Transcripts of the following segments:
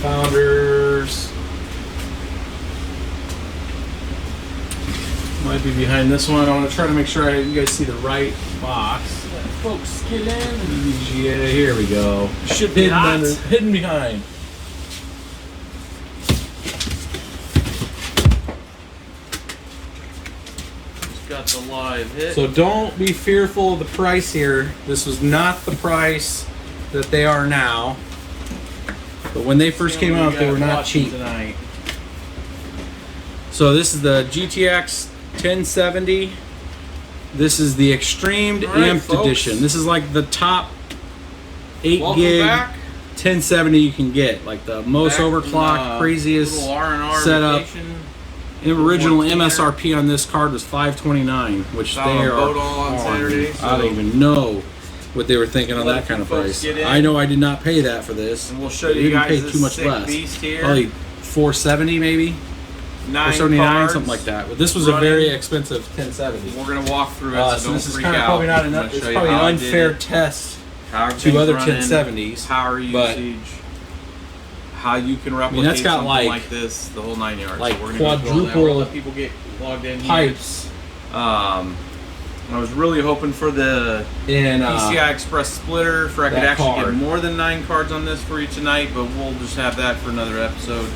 Founders. Might be behind this one. I want to try to make sure you guys see the right box. Let folks get in. Yeah, here we go. Should be hidden behind. Got the live hit. So don't be fearful of the price here. This was not the price that they are now. But when they first came out, they were not cheap. Tonight. So this is the GTX 1070. This is the Extreme Amped Edition. This is like the top 8 gig 1070 you can get. Like the most overclocked, craziest setup. The original MSRP on this card was $529, which they are on Saturday, so I don't even know what they were thinking on that kind of price. I know I did not pay that for this. And we'll show you guys pay too much less. Probably $470 maybe. $479, something like that. But this was a very expensive 1070. We're gonna walk through it, so this is kind of probably not enough. It's probably an unfair test to other 1070s. Power usage. How you can replicate something like this, the whole 9 yards. Like so we're quadruple let people get logged in pipes. I was really hoping for the PCI Express splitter, for I could actually get more than 9 cards on this for you tonight, but we'll just have that for another episode.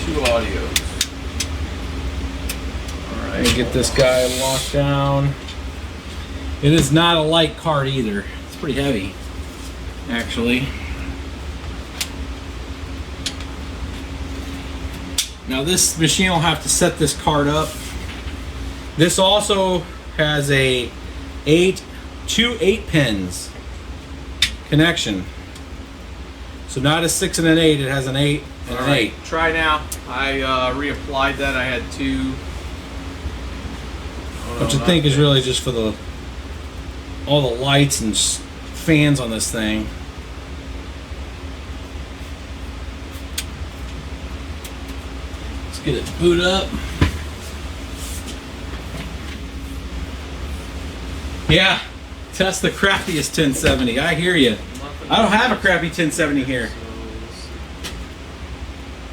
Two audios. All right, get this guy locked down. It is not a light card either. It's pretty heavy, actually. Now this machine will have to set this card up. This also has a two 8 pins connection. So not a 6 and an 8, it has an 8 and an 8. Try now. I reapplied that. I had 2. Which I think is really just for the all the lights and fans on this thing. Let's get it booted up. Yeah, test the crappiest 1070. I hear you. I don't have a crappy 1070 here,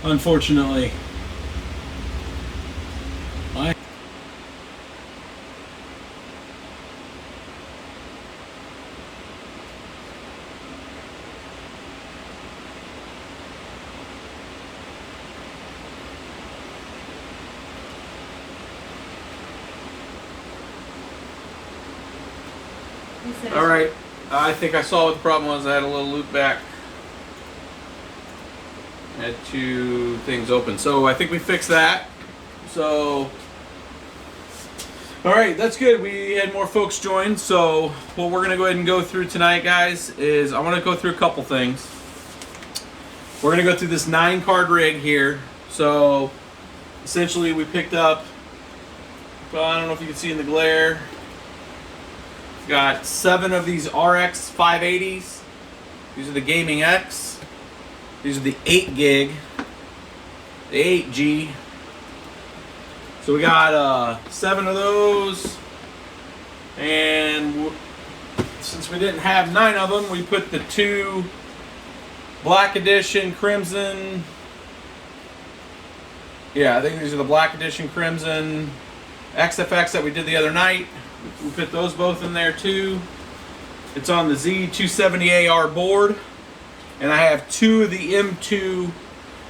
unfortunately. All right, I think I saw what the problem was. I had a little loop back. I had 2 things open, so I think we fixed that. So, all right, that's good. We had more folks join. So what we're gonna go ahead and go through tonight, guys, is I want to go through a couple things. We're gonna go through this 9-card rig here. So essentially, we picked up. Well, I don't know if you can see in the glare. Got 7 of these RX580s. These are the Gaming X. These are the 8 gig, the 8G. So we got 7 of those. And since we didn't have 9 of them, we put the 2 Black Edition Crimson. Yeah, I think these are the Black Edition Crimson XFX that we did the other night. We put those both in there too. It's on the Z270AR board. And I have 2 of the M.2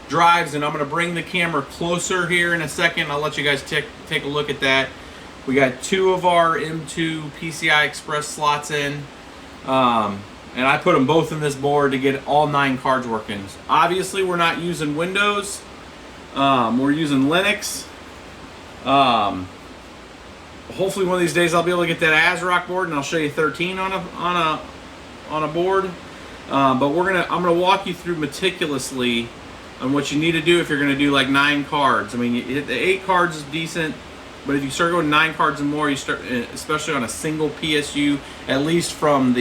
drives, and I'm going to bring the camera closer here in a second. I'll let you guys take a look at that. We got 2 of our M.2 PCI Express slots in. And I put them both in this board to get all 9 cards working. Obviously, we're not using Windows. We're using Linux. Hopefully one of these days I'll be able to get that ASRock board, and I'll show you 13 on a board. But I'm gonna walk you through meticulously on what you need to do if you're gonna do like 9 cards. I mean, the 8 cards is decent, but if you start going 9 cards and more, you start, especially on a single PSU, at least from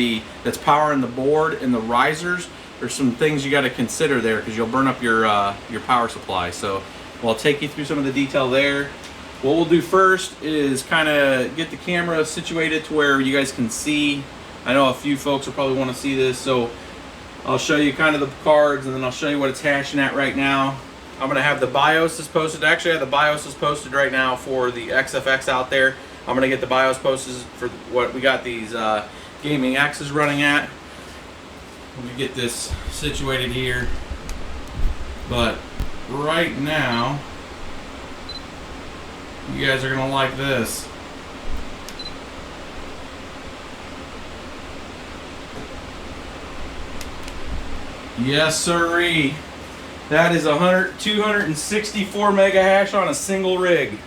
that's powering the board and the risers. There's some things you got to consider there because you'll burn up your power supply. So, I'll take you through some of the detail there. what we'll do first is kind of get the camera situated to where you guys can see. I know a few folks will probably want to see this, so I'll show you kind of the cards, and then I'll show you what it's hashing at right now. I'm gonna have the BIOS is posted. Actually, I have the BIOS is posted right now for the XFX out there. I'm gonna get the BIOS posted for what we got these gaming X's running at. Let me get this situated here. But right now, you guys are gonna like this. Yes, sirree. That is 264 mega hash on a single rig.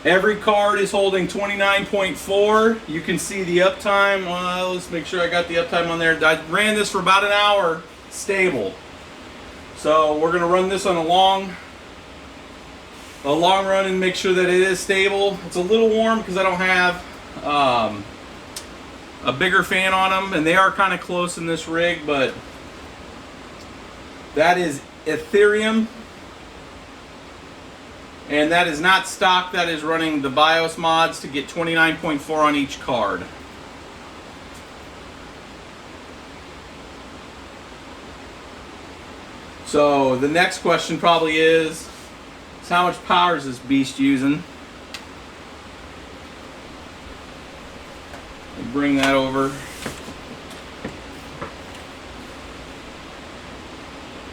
Every card is holding 29.4. You can see the uptime. Let's make sure I got the uptime on there. I ran this for about an hour, stable. So we're gonna run this on a long run and make sure that it is stable. It's a little warm because I don't have a bigger fan on them, and they are kind of close in this rig, but that is Ethereum, and that is not stock. That is running the BIOS mods to get 29.4 on each card. So the next question probably is how much power is this beast using? Bring that over.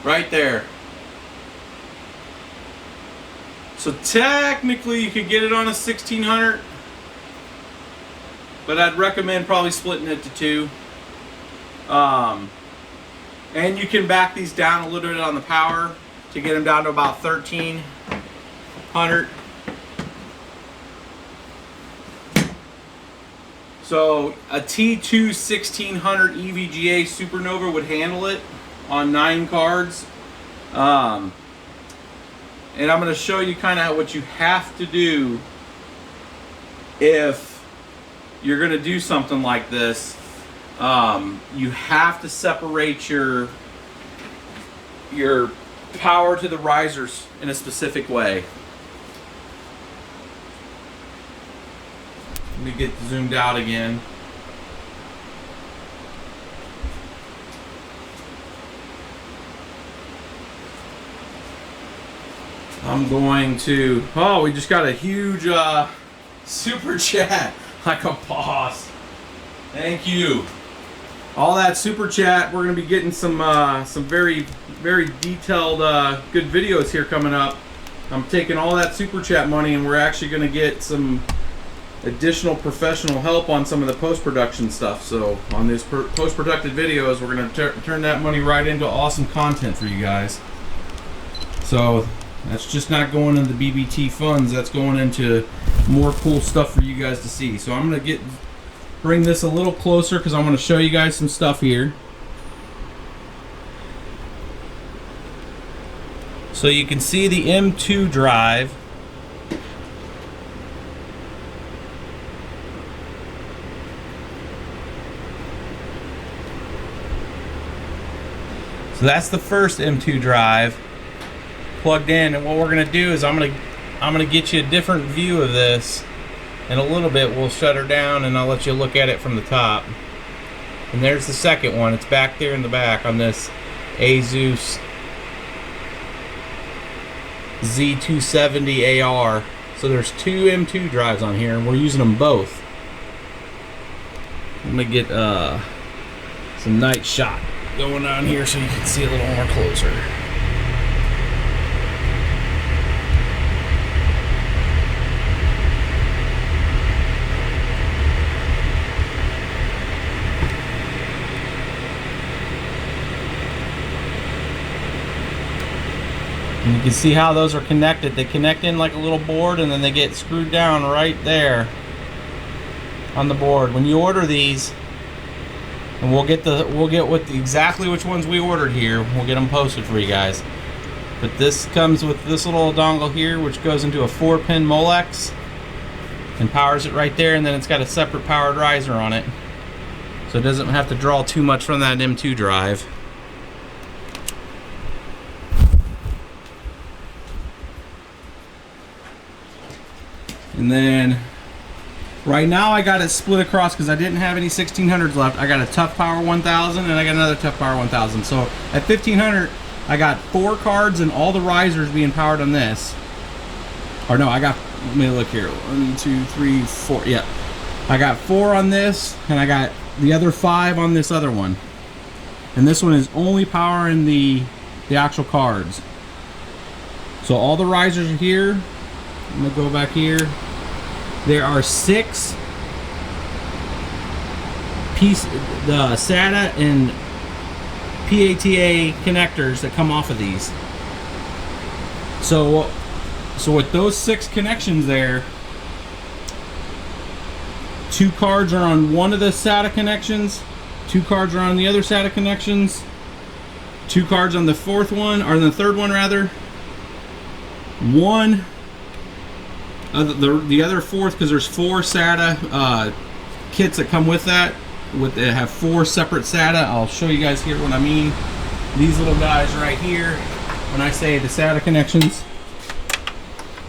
Right there. So technically you could get it on a 1600, but I'd recommend probably splitting it to two. And you can back these down a little bit on the power to get them down to about 1300. So a T2 1600 EVGA Supernova would handle it on 9 cards. And I'm going to show you kind of what you have to do if you're going to do something like this. You have to separate your power to the risers in a specific way. Let me get zoomed out again. I'm going to, oh, we just got a huge super chat, like a boss. Thank you. All that super chat, we're going to be getting some very, very detailed, good videos here coming up. I'm taking all that super chat money, and we're actually going to get some additional professional help on some of the post-production stuff. So on these post-producted videos, we're going to turn that money right into awesome content for you guys. So that's just not going into BBT funds. That's going into more cool stuff for you guys to see. So I'm going to bring this a little closer because I want to show you guys some stuff here. So you can see the M.2 drive. So that's the first M.2 drive plugged in, and what we're gonna do is I'm gonna get you a different view of this in a little bit. We'll shut her down and I'll let you look at it from the top. And there's the second one. It's back there in the back on this Asus Z270 AR. So there's 2 M.2 drives on here, and we're using them both. I'm gonna get some night shot going on here so you can see a little more closer. And you can see how those are connected. They connect in like a little board, and then they get screwed down right there on the board. When you order these, and we'll get exactly which ones we ordered here. We'll get them posted for you guys. But this comes with this little dongle here, which goes into a 4-pin Molex and powers it right there. And then it's got a separate powered riser on it, so it doesn't have to draw too much from that M.2 drive. And then right now I got it split across because I didn't have any 1600s left. I got a Tough Power 1000 and I got another Tough Power 1000. So at 1500, I got 4 cards and all the risers being powered on this. Or no, I got, let me look here. 1, 2, 3, 4. Yeah. I got 4 on this and I got the other 5 on this other one. And this one is only powering the actual cards. So all the risers are here. I'm gonna go back here. There are 6 the SATA and PATA connectors that come off of these. So with those 6 connections there, 2 cards are on one of the SATA connections, 2 cards are on the other SATA connections, 2 cards on the 4th one, or the 3rd one rather. One, the other 4th, because there's 4 SATA kits that come with that. They have 4 separate SATA. I'll show you guys here what I mean. These little guys right here, when I say the SATA connections.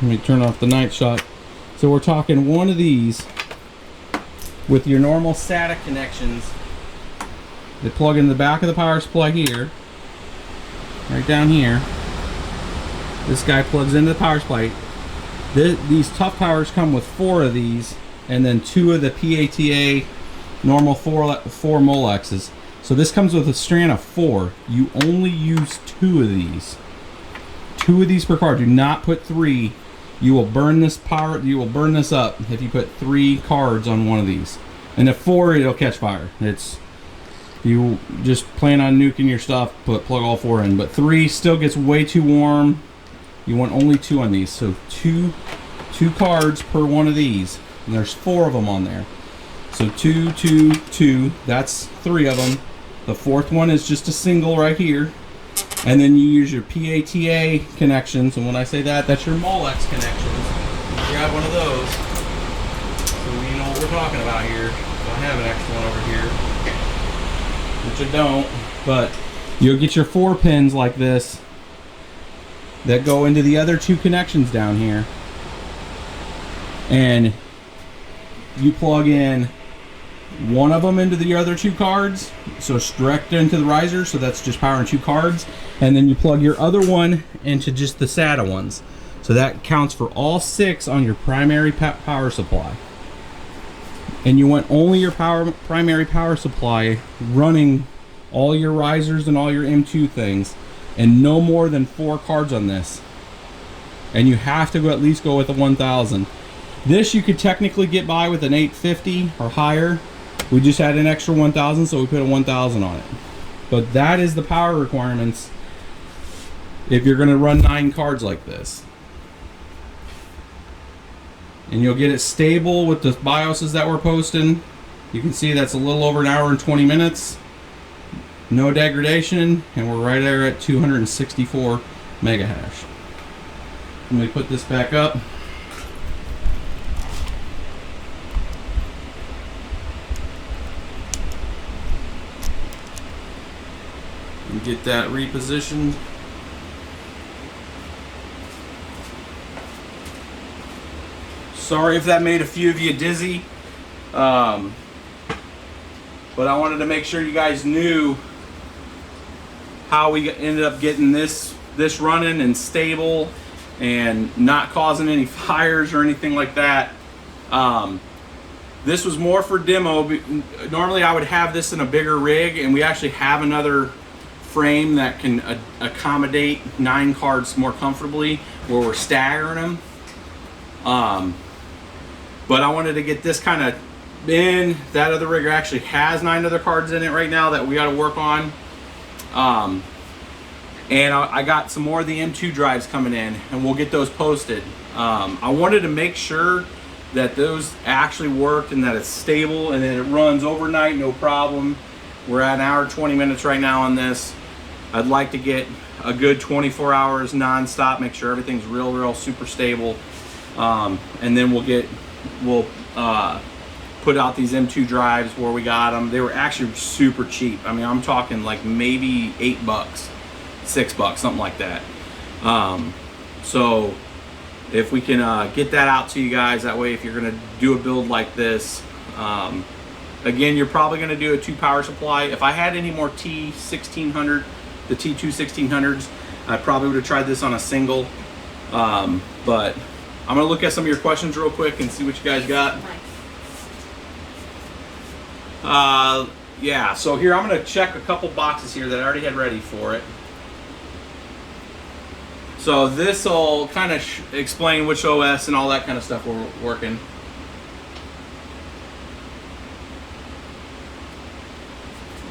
Let me turn off the night shot. So we're talking one of these with your normal SATA connections. They plug in the back of the power supply here, right down here. This guy plugs into the power supply. These Tough Powers come with 4 of these, and then 2 of the PATA normal 4 Molexes. So this comes with a strand of 4. You only use 2 of these. 2 of these per card. Do not put 3. You will burn this power. You will burn this up if you put 3 cards on one of these. And if 4, it'll catch fire. You just plan on nuking your stuff. Plug all 4 in. But 3 still gets way too warm. You want only 2 on these. So two cards per one of these. And there's 4 of them on there. So 2, 2, 2. That's 3 of them. The 4th one is just a single right here. And then you use your PATA connections. And when I say that, that's your Molex connections. You grab one of those. So you know what we're talking about here. So I have an extra one over here, which I don't. But you'll get your 4 pins like this that go into the other 2 connections down here. And you plug in one of them into the other 2 cards, so it's direct into the riser, so that's just powering 2 cards, and then you plug your other one into just the SATA ones, so that counts for all 6 on your primary power supply. And you want only your primary power supply running all your risers and all your M2 things, and no more than 4 cards on this. And you have to at least go with a 1000. This you could technically get by with an 850 or higher. We just had an extra 1000, so we put a 1000 on it. But that is the power requirements if you're going to run 9 cards like this. And you'll get it stable with the BIOSes that we're posting. You can see that's a little over 1 hour and 20 minutes. No degradation, and we're right there at 264 mega hash. Let me put this back up. And get that repositioned. Sorry if that made a few of you dizzy, but I wanted to make sure you guys knew how we ended up getting this running and stable and not causing any fires or anything like that. This was more for demo. Normally I would have this in a bigger rig, and we actually have another frame that can accommodate 9 cards more comfortably, where we're staggering them. But I wanted to get this kind of in. That other rig actually has 9 other cards in it right now that we got to work on. And I got some more of the M2 drives coming in, and we'll get those posted. I wanted to make sure that those actually worked and that it's stable and that it runs overnight, no problem. We're at 1 hour 20 minutes right now on this. I'd like to get a good 24 hours non-stop, make sure everything's real super stable. And then we'll put out these M2 drives where we got them. They were actually super cheap. I mean, I'm talking like maybe $8, $6, something like that. So if we can get that out to you guys, that way if you're going to do a build like this, again, you're probably going to do a 2 power supply. If I had any more T1600, the T2 1600s, I probably would have tried this on a single. But I'm going to look at some of your questions real quick and see what you guys got. Yeah, so here I'm going to check a couple boxes here that I already had ready for it. So this will kind of explain which OS and all that kind of stuff we're working.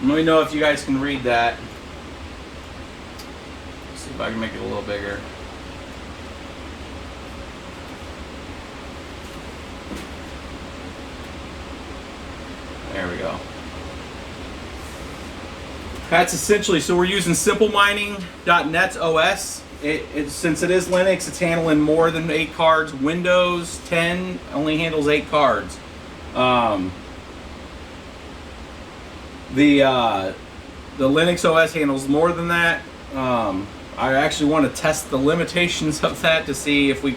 Let me know if you guys can read that. Let's see if I can make it a little bigger. There we go. That's essentially, so we're using simplemining.net's OS. Since it is Linux, it's handling more than 8 cards. Windows 10 only handles 8 cards. The Linux OS handles more than that. I actually want to test the limitations of that to see if we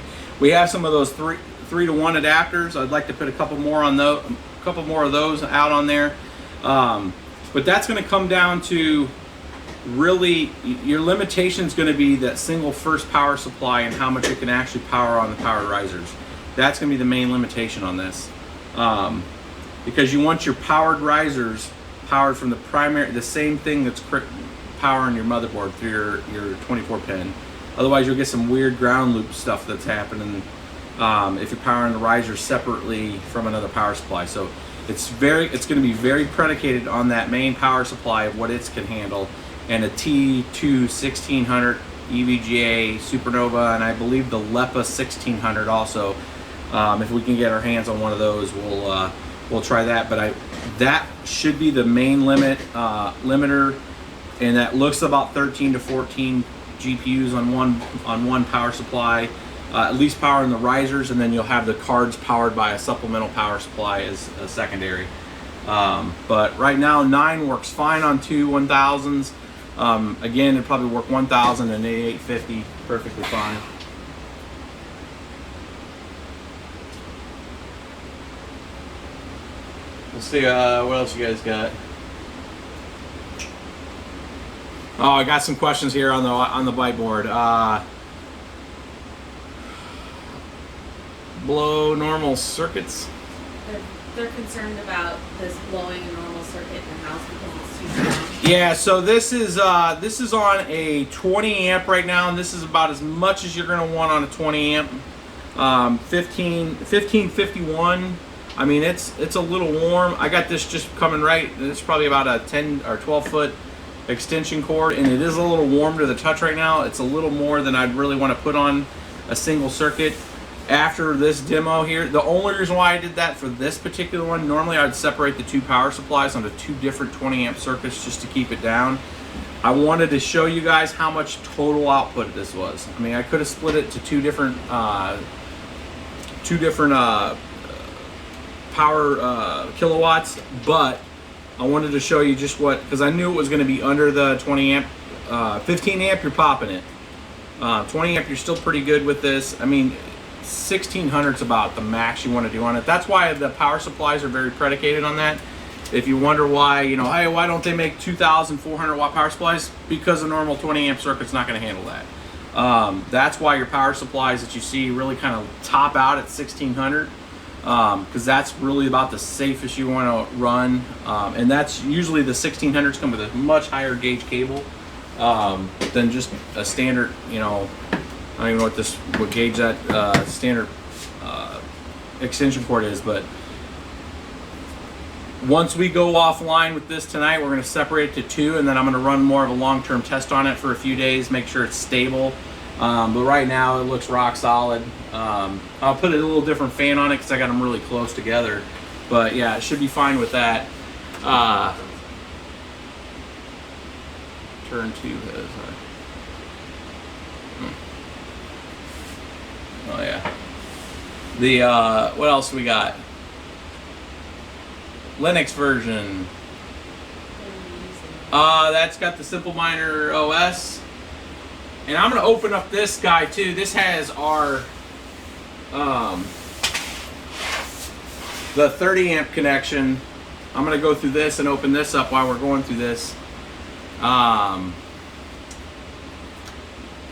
have some of those 3-to-1 adapters. I'd like to put a couple more on those, a couple more of those out on there. But that's going to come down to really your limitation is going to be that single first power supply and how much it can actually power on the power risers. That's going to be the main limitation on this, because you want your powered risers powered from the same thing that's powering your motherboard through your 24 pin. Otherwise you'll get some weird ground loop stuff that's happening if you're powering the risers separately from another power supply. So it's going to be very predicated on that main power supply of what it can handle, and a T2 1600 EVGA Supernova, and I believe the LEPA 1600 also. If we can get our hands on one of those, we'll try that. But that should be the main limiter, and that looks about 13 to 14 GPUs on one power supply, at least powering the risers, and then you'll have the cards powered by a supplemental power supply as a secondary. But right now 9 works fine on 2 1000s. Again, it'd probably work 1000 and 8850 perfectly fine. Let's see what else you guys got. Oh, I got some questions here on the whiteboard. Blow normal circuits. They're concerned about this blowing a normal circuit in the house because it's too strong. Yeah, so this is on a 20 amp right now, and this is about as much as you're going to want on a 20 amp. 1551. I mean, it's a little warm. I got this just coming right. It's probably about a 10 or 12 foot extension cord, and it is a little warm to the touch right now. It's a little more than I'd really want to put on a single circuit. After this demo here, the only reason why I did that for this particular one, normally I'd separate the 2 power supplies onto 2 different 20 amp circuits just to keep it down. I wanted to show you guys how much total output this was. I mean, I could have split it to 2 different power kilowatts, but I wanted to show you just what, because I knew it was going to be under the 20 amp. 15 amp, you're popping it. 20 amp, you're still pretty good with this. I mean, 1600 is about the max you want to do on it. That's why the power supplies are very predicated on that. If you wonder why, you know, hey, why don't they make 2,400 watt power supplies? Because a normal 20 amp circuit's not going to handle that. That's why your power supplies that you see really kind of top out at 1600, because that's really about the safest you want to run. And that's usually the 1600s come with a much higher gauge cable than just a standard, you know, I don't even know what gauge that standard extension cord is, but once we go offline with this tonight, we're going to separate it to 2, and then I'm going to run more of a long-term test on it for a few days, make sure it's stable. But right now it looks rock solid. I'll put a little different fan on it because I got them really close together, but yeah, it should be fine with that. Turn 2 has oh yeah. The what else we got? Linux version. That's got the Simple Miner OS. And I'm gonna open up this guy too. This has our The 30 amp connection, I'm going to go through this and open this up while we're going through this.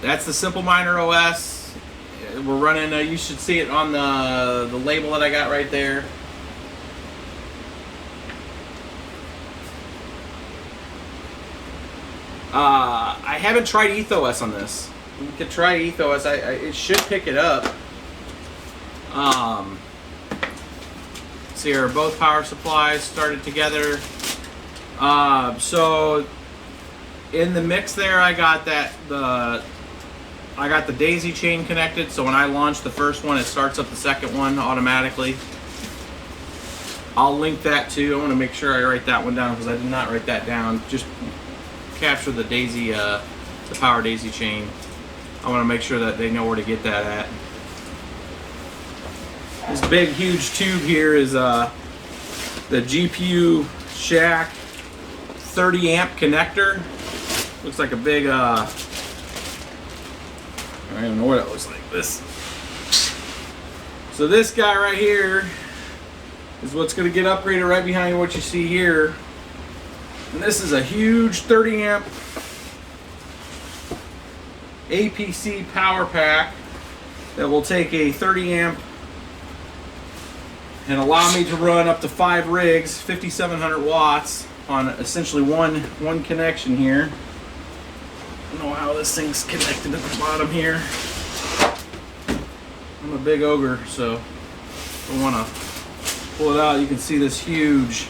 That's the Simple Miner OS. We're running, you should see it on the label that I got right there. I haven't tried EthOS on this. We could try EthOS. It should pick it up. See here, both power supplies started together. So in the mix there, I got the daisy chain connected. So when I launch the first one, it starts up the second one automatically. I'll link that too. I want to make sure I write that one down because I did not write that down. Just capture the daisy, the power daisy chain. I want to make sure that they know where to get that at. This big, huge tube here is the GPUShack 30 amp connector. Looks like a big, I don't even know what it looks like. This. So this guy right here is what's going to get upgraded right behind what you see here. And this is a huge 30 amp APC power pack that will take a 30 amp and allow me to run up to 5 rigs, 5,700 watts on essentially one connection here. I don't know how this thing's connected at the bottom here. I'm a big ogre, so I want to pull it out. You can see this huge.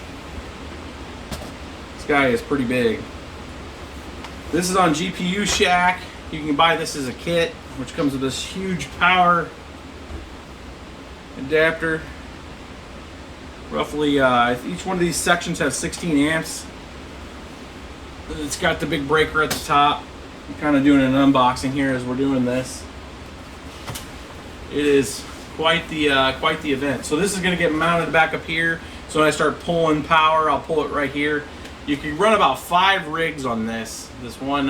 This guy is pretty big. This is on GPUShack. You can buy this as a kit, which comes with this huge power adapter. Roughly, each one of these sections has 16 amps. It's got the big breaker at the top. I'm kind of doing an unboxing here as we're doing this. It is quite the event. So this is going to get mounted back up here. So when I start pulling power, I'll pull it right here. You can run about 5 rigs on this one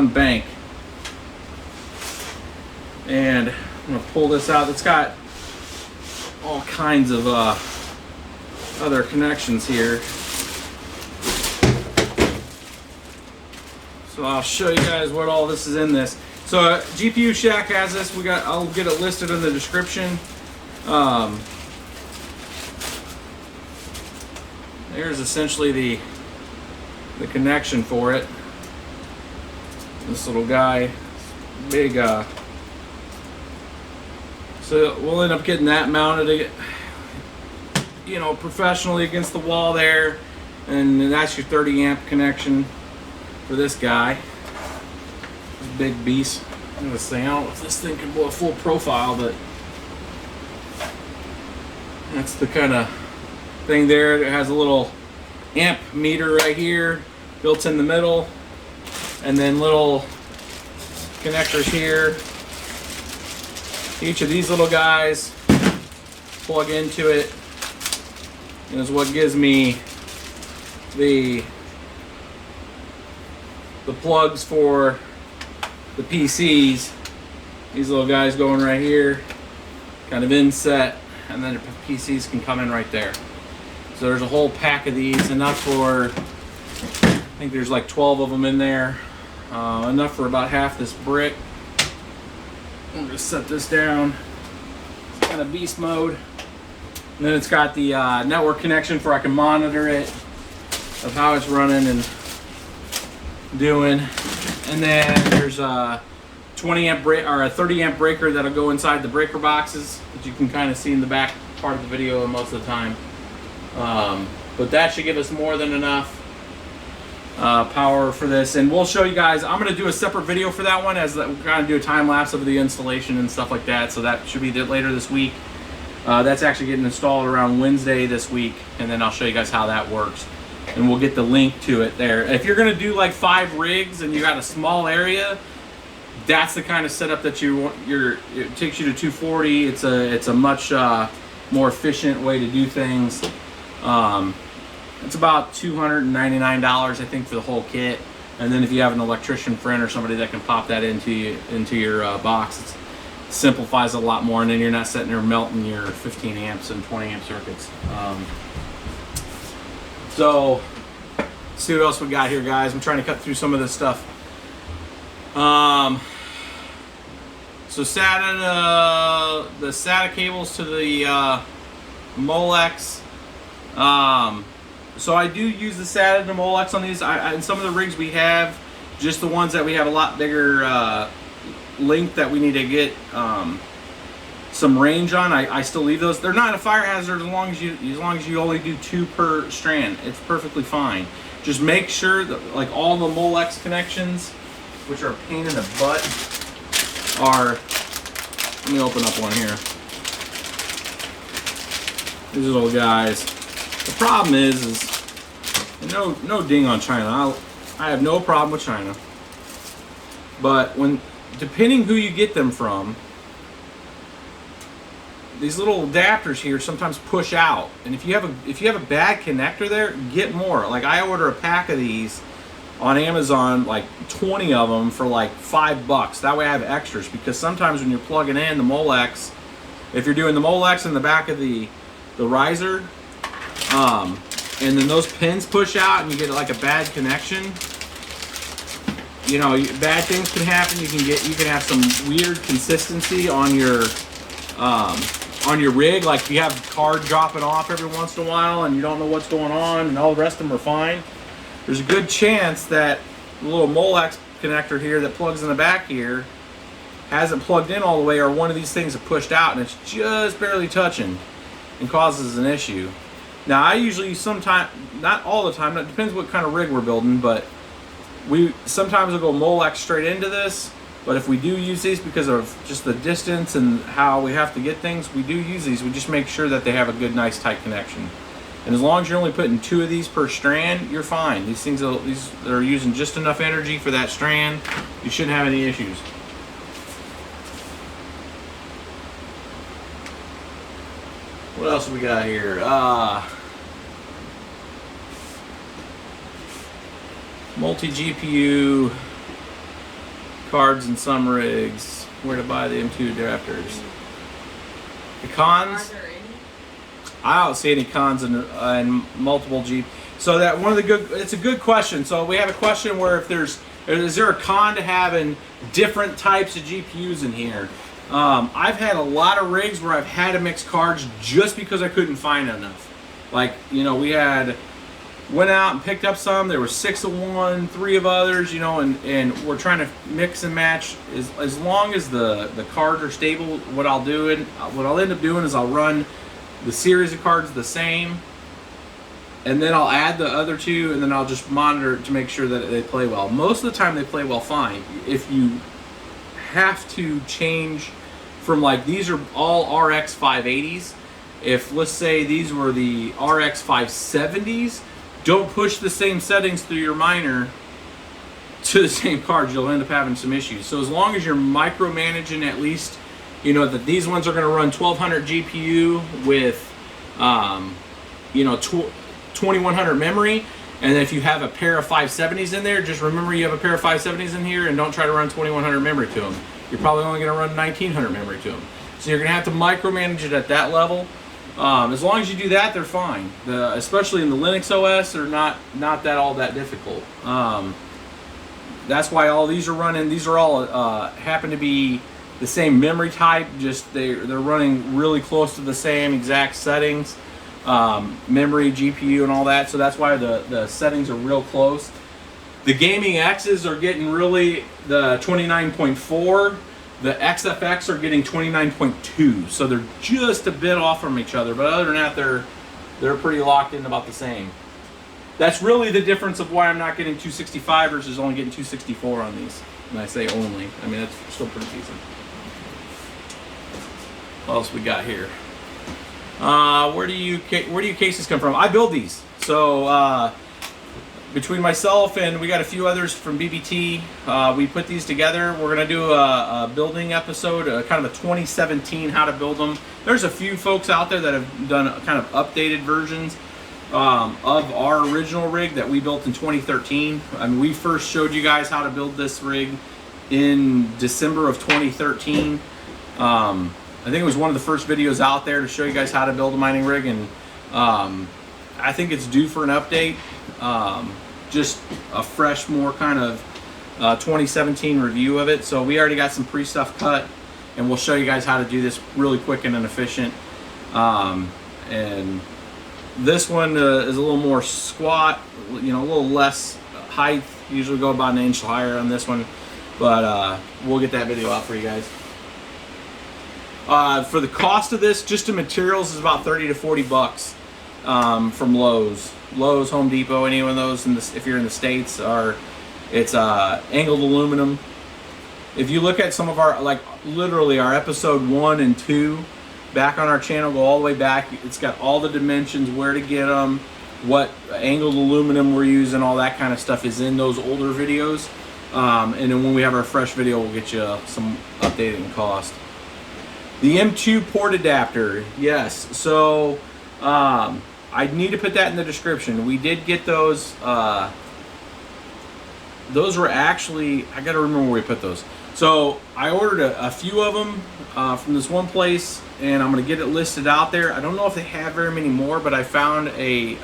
bank. And I'm going to pull this out. It's got all kinds of other connections here. So I'll show you guys what all this is in this. So GPUShack has this. I'll get it listed in the description. There's essentially the connection for it. This little guy, big. So we'll end up getting that mounted, professionally against the wall there, and that's your 30 amp connection for this guy. This big beast. I don't know if this thing can blow a full profile, but that's the kind of thing there. It has a little amp meter right here, built in the middle, and then little connectors here. Each of these little guys plug into it, and is what gives me the plugs for the PCs. These little guys going right here, kind of inset, and then the PCs can come in right there. So there's a whole pack of these, enough for, I think there's like 12 of them in there, enough for about half this brick. I'm gonna set this down. It's kind of beast mode. And then it's got the network connection for I can monitor it, of how it's running and doing. And then there's a 20 amp or a 30 amp breaker that'll go inside the breaker boxes, that you can kind of see in the back part of the video most of the time. But that should give us more than enough power for this, and we'll show you guys. I'm going to do a separate video for that one, as we're going to do a time lapse of the installation and stuff like that, so that should be later this week. That's actually getting installed around Wednesday this week, and then I'll show you guys how that works, and we'll get the link to it there. If you're going to do like 5 rigs and you got a small area, that's the kind of setup that you want. It takes you to 240. It's a much more efficient way to do things. It's about $299, I think, for the whole kit. And then if you have an electrician friend or somebody that can pop that into your box, simplifies a lot more, and then you're not sitting there melting your 15 amps and 20 amp circuits. So let's see what else we got here, guys. I'm trying to cut through some of this stuff. So SATA, the SATA cables to the Molex. So I do use the SATA and the Molex on these. In some of the rigs we have, just the ones that we have a lot bigger length that we need to get some range on, I still leave those. They're not a fire hazard as long as you only do 2 per strand. It's perfectly fine. Just make sure that like all the Molex connections, which are a pain in the butt, are. Let me open up one here. These little guys. The problem is no ding on China. I have no problem with China. But depending who you get them from, these little adapters here sometimes push out. And if you have a bad connector there, get more. Like I order a pack of these on Amazon, like 20 of them for like $5. That way I have extras, because sometimes when you're plugging in the Molex, if you're doing the Molex in the back of the riser, and then those pins push out and you get like a bad connection, you know, bad things can happen. You can have some weird consistency on your rig. Like if you have a card dropping off every once in a while and you don't know what's going on, and all the rest of them are fine, there's a good chance that the little Molex connector here that plugs in the back here hasn't plugged in all the way, or one of these things have pushed out and it's just barely touching and causes an issue. Now I usually sometimes, not all the time, it depends what kind of rig we're building, but sometimes we'll go Molex straight into this. But if we do use these because of just the distance and how we have to get things, we do use these. We just make sure that they have a good, nice, tight connection. And as long as you're only putting 2 of these per strand, you're fine. These things, they're using just enough energy for that strand. You shouldn't have any issues. What else we got here? Multi-GPU cards in some rigs. Where to buy the M.2 adapters? The cons? I don't see any cons in multiple G. So that it's a good question. So we have a question where is there a con to having different types of GPUs in here? I've had a lot of rigs where I've had to mix cards just because I couldn't find enough. Like, you know, went out and picked up some. There were 6 of one, 3 of others, you know, and we're trying to mix and match. As long as the cards are stable, what I'll end up doing is I'll run the series of cards the same, and then I'll add the other 2, and then I'll just monitor it to make sure that they play well. Most of the time they play well fine. If you have to change from, like, these are all RX580s. If, let's say, these were the RX570s, don't push the same settings through your miner to the same cards. You'll end up having some issues. So as long as you're micromanaging, at least, you know that these ones are going to run 1200 GPU with, you know, 2100 memory. And if you have a pair of 570s in there, just remember you have a pair of 570s in here, and don't try to run 2100 memory to them. You're probably only going to run 1900 memory to them. So you're going to have to micromanage it at that level. As long as you do that, they're fine. Especially in the Linux OS, they're not all that difficult. That's why all these are running. These are all happen to be the same memory type. Just they're running really close to the same exact settings, memory, GPU, and all that. So that's why the settings are real close. The gaming X's are getting really the 29.4. The XFX are getting 29.2, so they're just a bit off from each other. But other than that, they're pretty locked in about the same. That's really the difference of why I'm not getting 265 versus only getting 264 on these. And I say only. I mean, that's still pretty decent. What else we got here? Where do you cases come from? I build these. So between myself and we got a few others from BBT, we put these together. We're gonna do a building episode, kind of a 2017 how to build them. There's a few folks out there that have done kind of updated versions of our original rig that we built in 2013. I mean, we first showed you guys how to build this rig in December of 2013. I think it was one of the first videos out there to show you guys how to build a mining rig, and I think it's due for an update. Just a fresh, more kind of 2017 review of it. So we already got some pre-stuff cut, and we'll show you guys how to do this really quick and efficient. And this one is a little more squat, you know, a little less height. Usually go about an inch higher on this one, but we'll get that video out for you guys. For the cost of this, just the materials is about 30 to 40 bucks from Lowe's, Home Depot, any one of those. If you're in the States, it's angled aluminum. If you look at some of our, like literally our episode 1 and 2 back on our channel, go all the way back. It's got all the dimensions, where to get them, what angled aluminum we're using, all that kind of stuff is in those older videos. And then when we have our fresh video, we'll get you some updated cost. The M.2 port adapter, yes. So I need to put that in the description. We did get those. Those were actually, I got to remember where we put those. So I ordered a few of them from this one place, and I'm going to get it listed out there. I don't know if they have very many more, but I found a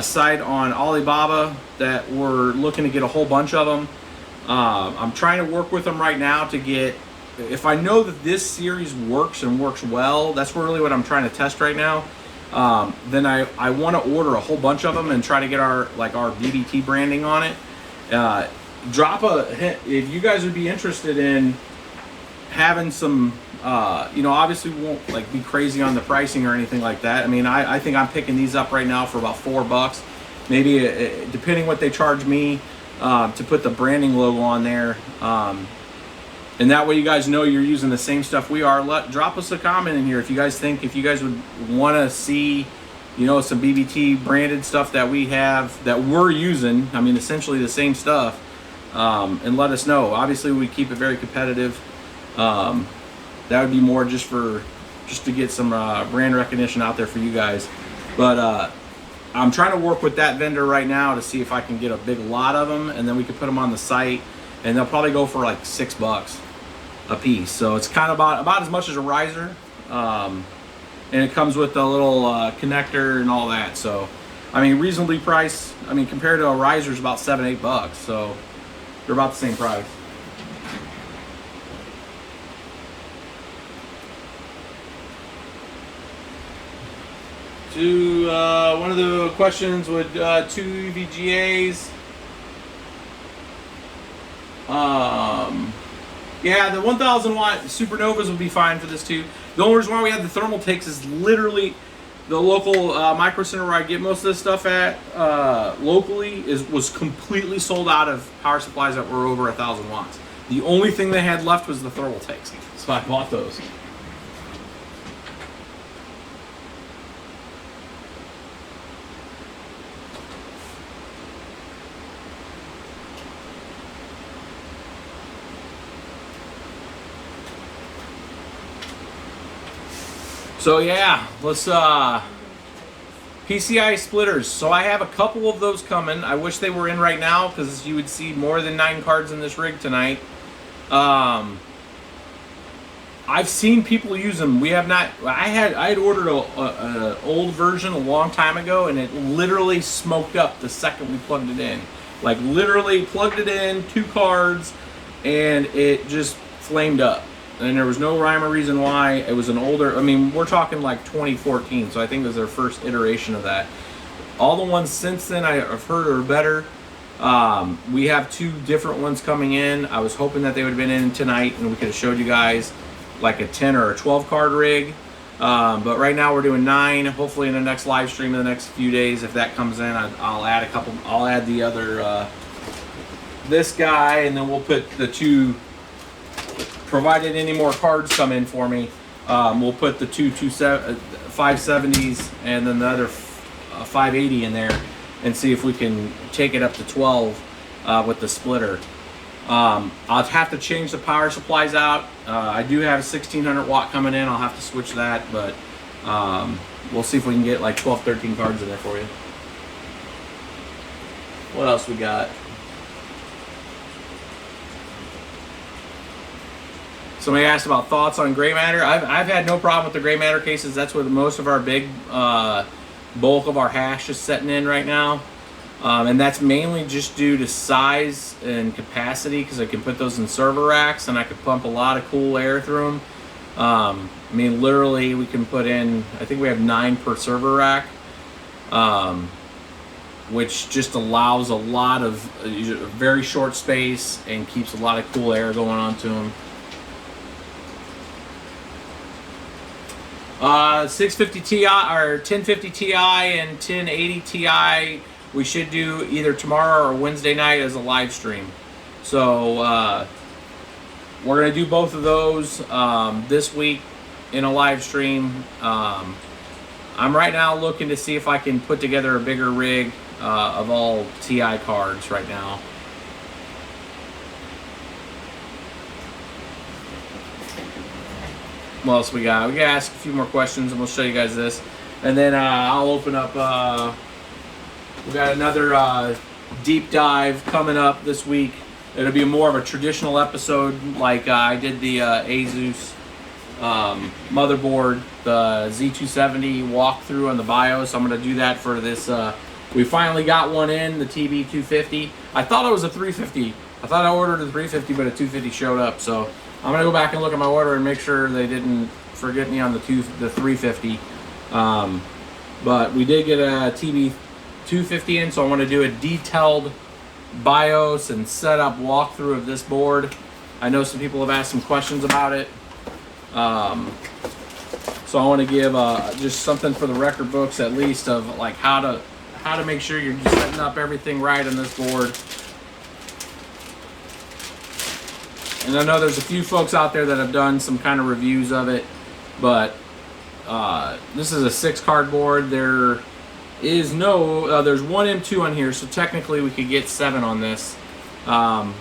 site on Alibaba that we're looking to get a whole bunch of them. I'm trying to work with them right now to get, if I know that this series works and works well, that's really what I'm trying to test right now. Then I want to order a whole bunch of them and try to get our BBT branding on it. Drop a hint if you guys would be interested in having some. You know, obviously we won't like be crazy on the pricing or anything like that. I mean, I think I'm picking these up right now for about $4, maybe depending what they charge me to put the branding logo on there. And that way you guys know you're using the same stuff we are. Drop us a comment in here if you guys would want to see, you know, some BBT branded stuff that we have, that we're using. I mean, essentially the same stuff. And let us know. Obviously we keep it very competitive. That would be more just to get some brand recognition out there for you guys. But I'm trying to work with that vendor right now to see if I can get a big lot of them, and then we can put them on the site, and they'll probably go for like $6 a piece. So it's kind of about as much as a riser, and it comes with a little connector and all that. So I mean, reasonably priced. I mean, compared to a riser is about $7-8, so they're about the same price. To one of the questions with 2 VGAs. Yeah, the 1000 watt supernovas would be fine for this too. The only reason why we have the thermal takes is literally the local micro center where I get most of this stuff at locally was completely sold out of power supplies that were over 1000 watts. The only thing they had left was the thermal takes, so I bought those. So yeah, let's PCIe splitters. So I have a couple of those coming. I wish they were in right now because you would see more than 9 cards in this rig tonight. I've seen people use them. We have not. I had ordered an old version a long time ago, and it literally smoked up the second we plugged it in. Like literally plugged it in, 2 cards, and it just flamed up. And there was no rhyme or reason why. It was an older, I mean, we're talking like 2014, so I think it was their first iteration of that. All the ones since then I've heard are better. We have 2 different ones coming in. I was hoping that they would have been in tonight and we could have showed you guys like a 10 or a 12 card rig. But right now we're doing 9. Hopefully in the next live stream in the next few days, if that comes in, I'll add a couple, I'll add the other, this guy, and then we'll put the 2, provided any more cards come in for me, we'll put the 2 570s and then the other 580 in there and see if we can take it up to 12 with the splitter. I'll have to change the power supplies out. I do have a 1600 watt coming in. I'll have to switch that, but we'll see if we can get like 12, 13 cards in there for you. What else we got? Somebody asked about thoughts on gray matter. I've had no problem with the gray matter cases. That's where most of our big bulk of our hash is setting in right now. And that's mainly just due to size and capacity, because I can put those in server racks and I could pump a lot of cool air through them. I mean, literally we can put in, I think we have 9 per server rack, which just allows a lot of very short space and keeps a lot of cool air going onto them. 650 Ti or 1050 Ti and 1080 Ti we should do either tomorrow or Wednesday night as a live stream. So we're gonna do both of those this week in a live stream. I'm right now looking to see if I can put together a bigger rig of all Ti cards right now. What else we got? We gotta ask a few more questions and we'll show you guys this. And then I'll open up, we got another deep dive coming up this week. It'll be more of a traditional episode, like I did the Asus motherboard, the Z270 walkthrough on the BIOS. I'm gonna do that for this. We finally got one in, the TB250. I thought it was a 350. I thought I ordered a 350, but a 250 showed up. So I'm gonna go back and look at my order and make sure they didn't forget me on the 350. But we did get a TB250 in, so I want to do a detailed BIOS and setup walkthrough of this board. I know some people have asked some questions about it, so I want to give just something for the record books, at least, of like how to make sure you're just setting up everything right on this board. And I know there's a few folks out there that have done some kind of reviews of it, but this is a 6-card board. There is no, there's one M.2 on here, so technically we could get 7 on this. But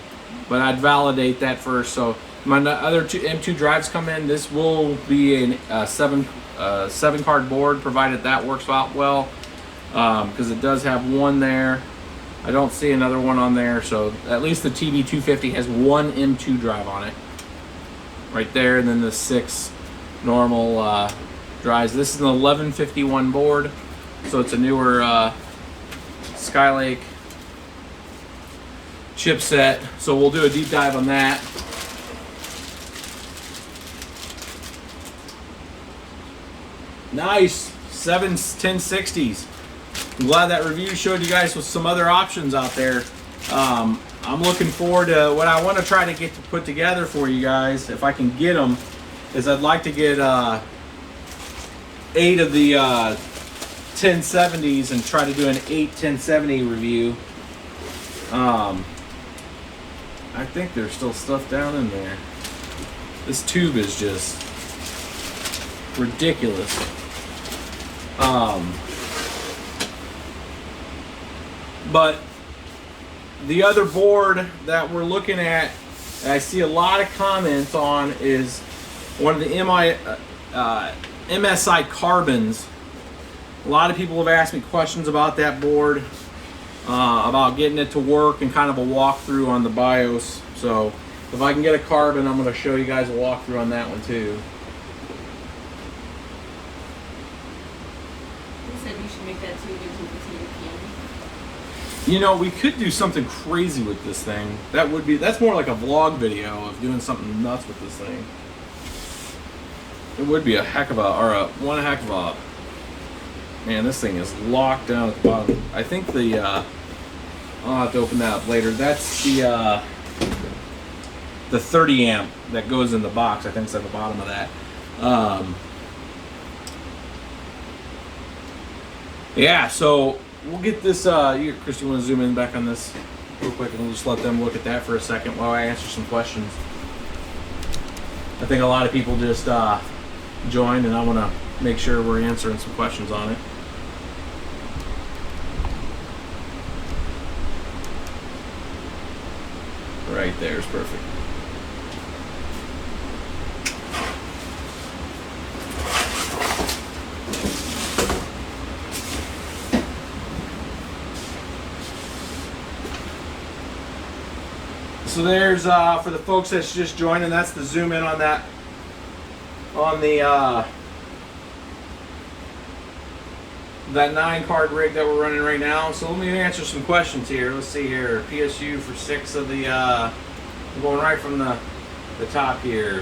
I'd validate that first. So my other two M.2 drives come in. This will be a 7-card board, provided that works out well, because it does have one there. I don't see another one on there, so at least the TB250 has one M.2 drive on it. Right there, and then the 6 normal drives. This is an 1151 board, so it's a newer Skylake chipset. So we'll do a deep dive on that. Nice, 7 1060s. I'm glad that review showed you guys with some other options out there. I'm looking forward to what I want to try to get to put together for you guys, if I can get them, is I'd like to get 8 of the 1070s and try to do an 8 1070 review. I think there's still stuff down in there. This tube is just ridiculous. But the other board that we're looking at, and I see a lot of comments on, is one of the MSI Carbons. A lot of people have asked me questions about that board, about getting it to work, and kind of a walkthrough on the BIOS. So if I can get a Carbon, I'm going to show you guys a walkthrough on that one too. You said you should make that too good to the You know, we could do something crazy with this thing. That's more like a vlog video of doing something nuts with this thing. It would be one heck of a, man, this thing is locked down at the bottom. I think I'll have to open that up later. That's the 30 amp that goes in the box. I think it's at the bottom of that. Yeah, so we'll get this, Chris, you want to zoom in back on this real quick, and we'll just let them look at that for a second while I answer some questions. I think a lot of people just joined, and I want to make sure we're answering some questions on it. Right there is perfect. So there's, for the folks that's just joining, that's the zoom in on that, on the, that 9-card rig that we're running right now. So let me answer some questions here. Let's see here. PSU for 6 of the, I'm going right from the top here.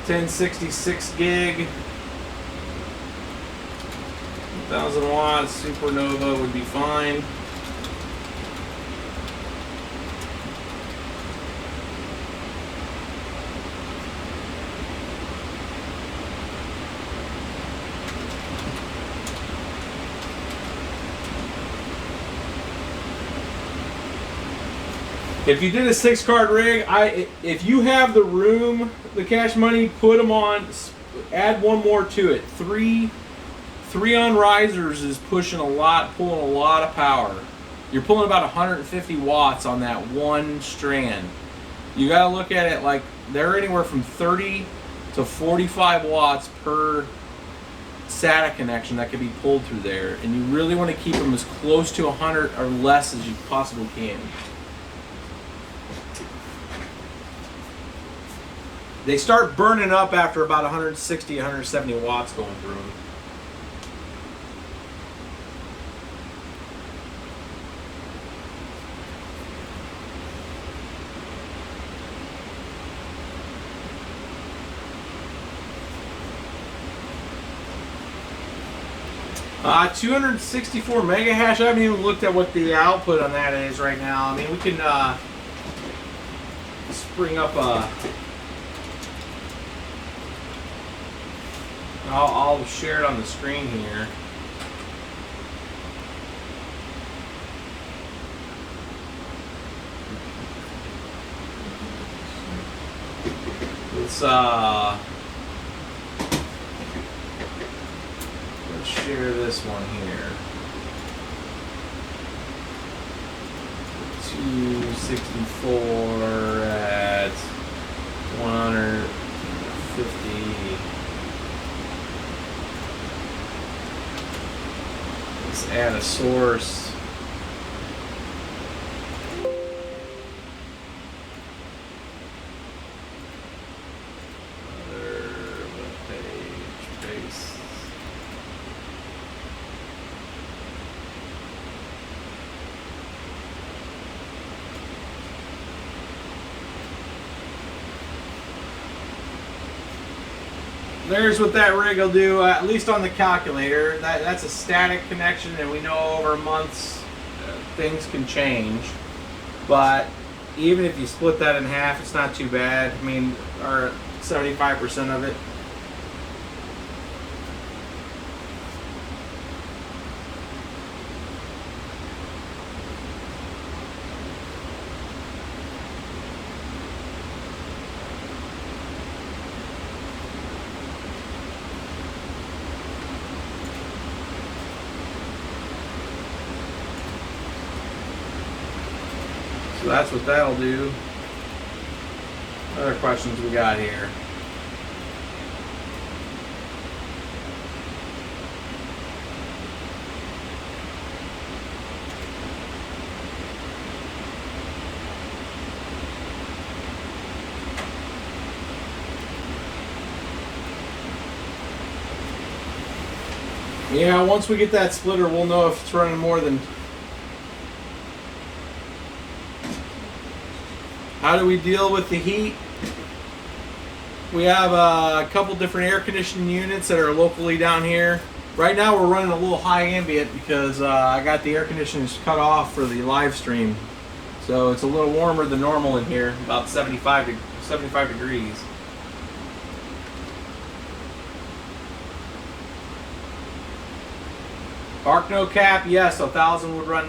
1066 gig. 1000 watts, Supernova would be fine. If you did a 6-card rig, if you have the room, the cash money, put them on, add one more to it. Three on risers is pushing a lot, pulling a lot of power. You're pulling about 150 watts on that one strand. You got to look at it like they're anywhere from 30 to 45 watts per SATA connection that can be pulled through there. And you really want to keep them as close to 100 or less as you possibly can. They start burning up after about 160, 170 watts going through them. Uh, 264 mega hash. I haven't even looked at what the output on that is right now. I mean, we can spring up a... I'll share it on the screen here. Let's share this one here. 264 at 150. Let's add a source. Other web page, paste. There's what that rig will do, at least on the calculator. That's a static connection, and we know over months things can change. But even if you split that in half, it's not too bad. I mean, or 75% of it. So that's what that'll do. Other questions we got here. Yeah, once we get that splitter, we'll know if it's running more than... How do we deal with the heat? We have a couple different air conditioning units that are locally down here. Right now we're running a little high ambient because I got the air conditioners cut off for the live stream. So it's a little warmer than normal in here, about 75 degrees. Arc no cap, yes, 1000 would run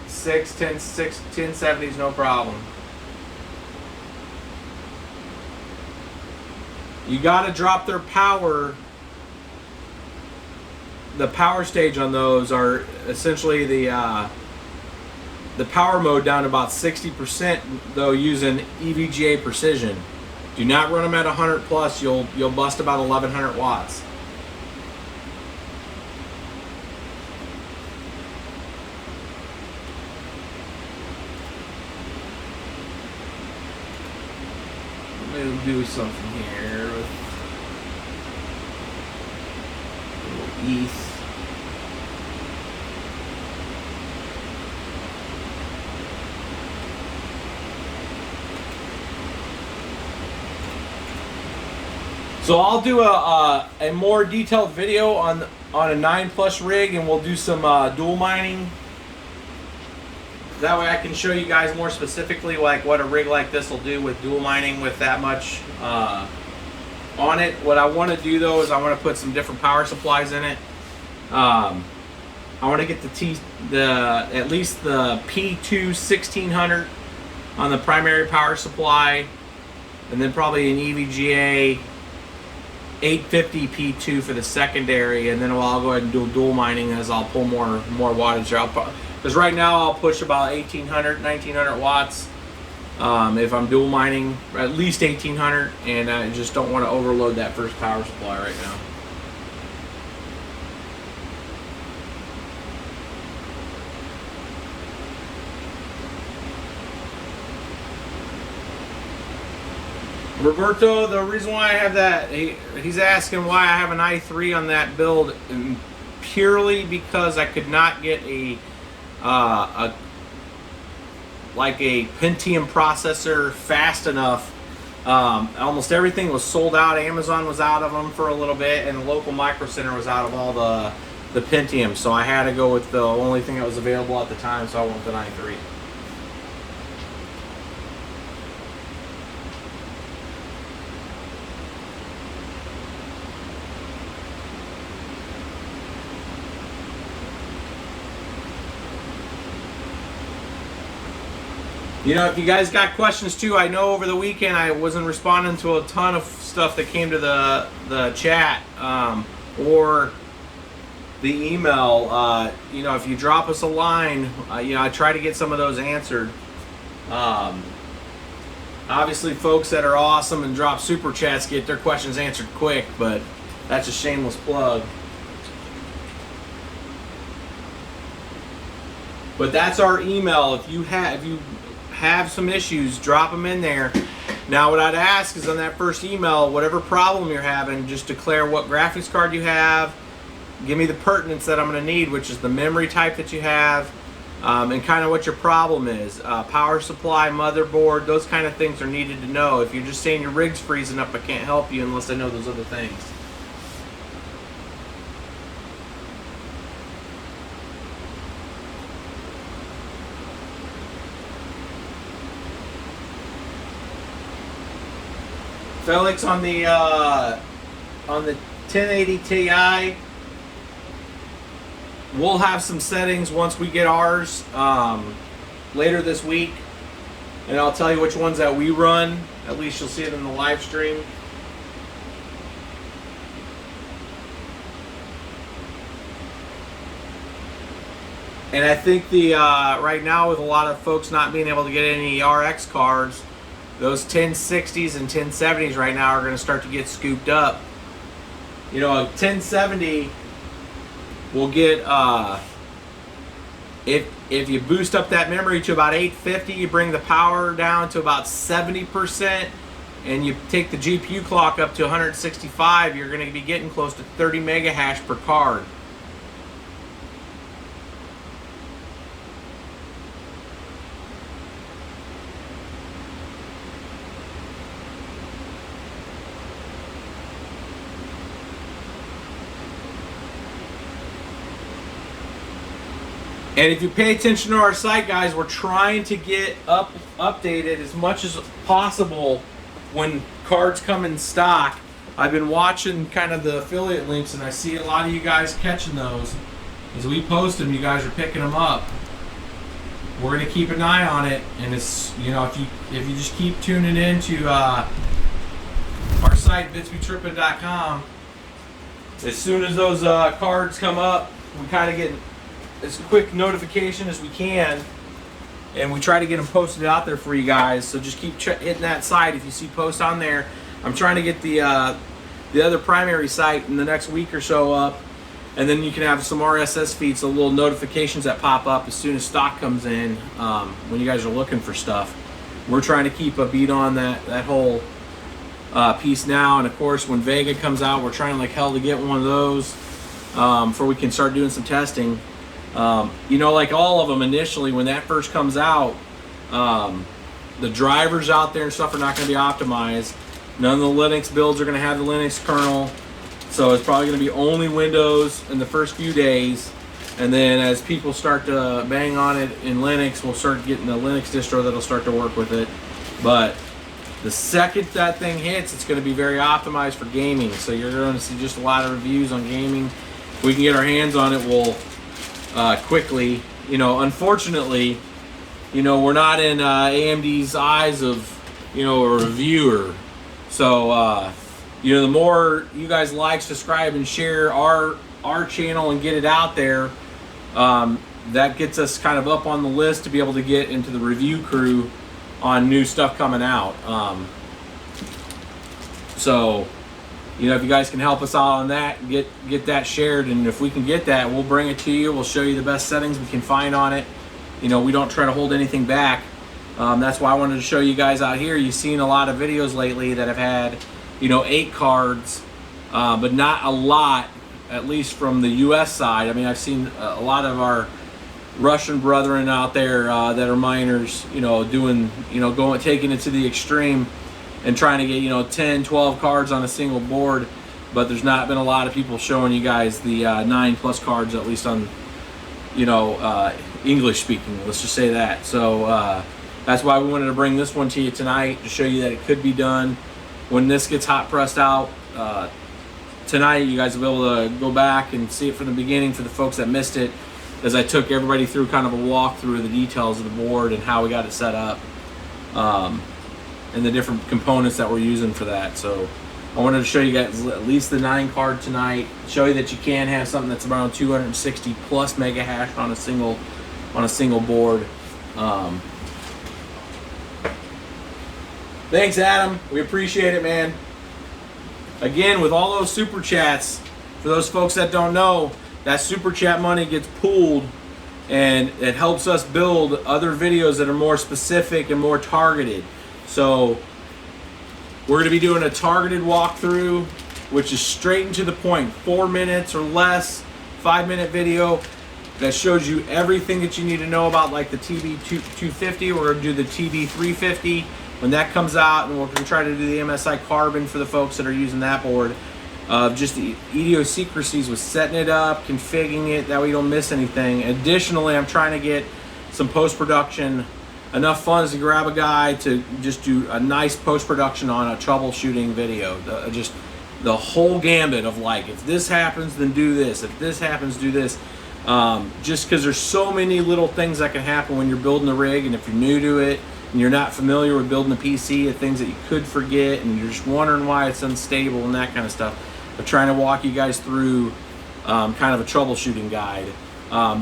1070s, no problem. You got to drop their power. The power stage on those are essentially the power mode down to about 60%, though, using EVGA precision. Do not run them at 100 plus. You'll bust about 1100 watts. We'll do something here with a little ETH. So I'll do a more detailed video on a 9+ rig, and we'll do some dual mining. That way I can show you guys more specifically like what a rig like this will do with dual mining with that much on it. What I want to do though is I want to put some different power supplies in it. I want to get at least the P2 1600 on the primary power supply, and then probably an EVGA 850 P2 for the secondary, and then I'll go ahead and do dual mining as I'll pull more wattage out. Because right now I'll push about 1800, 1900 watts if I'm dual mining, at least 1800, and I just don't want to overload that first power supply right now. Roberto, the reason why I have that, he's asking why I have an i3 on that build, purely because I could not get a Pentium processor fast enough. Almost everything was sold out. Amazon was out of them for a little bit, and the local Micro Center was out of all the Pentium, so I had to go with the only thing that was available at the time, so I went with an i3. You know, if you guys got questions too, I know over the weekend I wasn't responding to a ton of stuff that came to the chat or the email. You know, if you drop us a line, you know, I try to get some of those answered. Obviously, folks that are awesome and drop super chats get their questions answered quick, but that's a shameless plug. But that's our email. If you have some issues, drop them in there. Now what I'd ask is on that first email, whatever problem you're having, just declare what graphics card you have, give me the pertinence that I'm going to need, which is the memory type that you have, and kind of what your problem is. Power supply, motherboard, those kind of things are needed to know. If you're just saying your rig's freezing up, I can't help you unless I know those other things. Felix, on the 1080 Ti, we'll have some settings once we get ours later this week, and I'll tell you which ones that we run. At least you'll see it in the live stream. And I think the right now, with a lot of folks not being able to get any RX cards, those 1060s and 1070s right now are going to start to get scooped up. You know, a 1070 will get, if you boost up that memory to about 850, you bring the power down to about 70%, and you take the GPU clock up to 165, you're going to be getting close to 30 mega hash per card. And if you pay attention to our site, guys, we're trying to get updated as much as possible when cards come in stock. I've been watching kind of the affiliate links, and I see a lot of you guys catching those. As we post them, you guys are picking them up. We're going to keep an eye on it, and it's, you know, if you just keep tuning in to our site, bitsbetrippin.com, as soon as those cards come up, we kind of get as quick notification as we can, and we try to get them posted out there for you guys. So just keep hitting that site. If you see posts on there, I'm trying to get the other primary site in the next week or so up, and then you can have some RSS feeds, so little notifications that pop up as soon as stock comes in when you guys are looking for stuff. We're trying to keep a beat on that whole piece now, and of course when Vega comes out, we're trying like hell to get one of those before we can start doing some testing. You know, like all of them initially, when that first comes out, the drivers out there and stuff are not going to be optimized. None of the Linux builds are going to have the Linux kernel, so it's probably going to be only Windows in the first few days. And then as people start to bang on it in Linux, we'll start getting a Linux distro that'll start to work with it. But the second that thing hits, it's going to be very optimized for gaming. So you're going to see just a lot of reviews on gaming. If we can get our hands on it, we'll quickly, you know, unfortunately, you know, we're not in AMD's eyes of, you know, a reviewer. So, you know, the more you guys like, subscribe, and share our channel and get it out there, that gets us kind of up on the list to be able to get into the review crew on new stuff coming out. So, you know, if you guys can help us out on that, get that shared, and if we can get that, we'll bring it to you. We'll show you the best settings we can find on it. You know, we don't try to hold anything back. That's why I wanted to show you guys out here. You've seen a lot of videos lately that have had, you know, 8 cards, but not a lot, at least from the US side. I mean, I've seen a lot of our Russian brethren out there that are miners, you know, doing, you know, taking it to the extreme and trying to get, you know, 10, 12 cards on a single board. But there's not been a lot of people showing you guys the 9+ cards, at least on, you know, English speaking, let's just say that. So that's why we wanted to bring this one to you tonight, to show you that it could be done. When this gets hot pressed out tonight, you guys will be able to go back and see it from the beginning for the folks that missed it, as I took everybody through kind of a walkthrough of the details of the board and how we got it set up, and the different components that we're using for that. So I wanted to show you guys at least the 9 card tonight, show you that you can have something that's around 260 plus mega hash on a single board. Thanks, Adam. We appreciate it, man. Again, with all those super chats, for those folks that don't know, that super chat money gets pooled, and it helps us build other videos that are more specific and more targeted. So we're going to be doing a targeted walkthrough, which is straight and to the point, 4 minutes or less, 5-minute video that shows you everything that you need to know about, like the TB250. We're going to do the TB350 when that comes out, and we're going to try to do the MSI Carbon for the folks that are using that board. Just the idiosyncrasies with setting it up, configuring it, that way you don't miss anything. Additionally, I'm trying to get some post-production, enough funds to grab a guy to just do a nice post-production on a troubleshooting video. Just the whole gambit of, like, if this happens, then do this. If this happens, do this. Just because there's so many little things that can happen when you're building a rig, and if you're new to it, and you're not familiar with building a PC, and things that you could forget, and you're just wondering why it's unstable and that kind of stuff. I'm trying to walk you guys through kind of a troubleshooting guide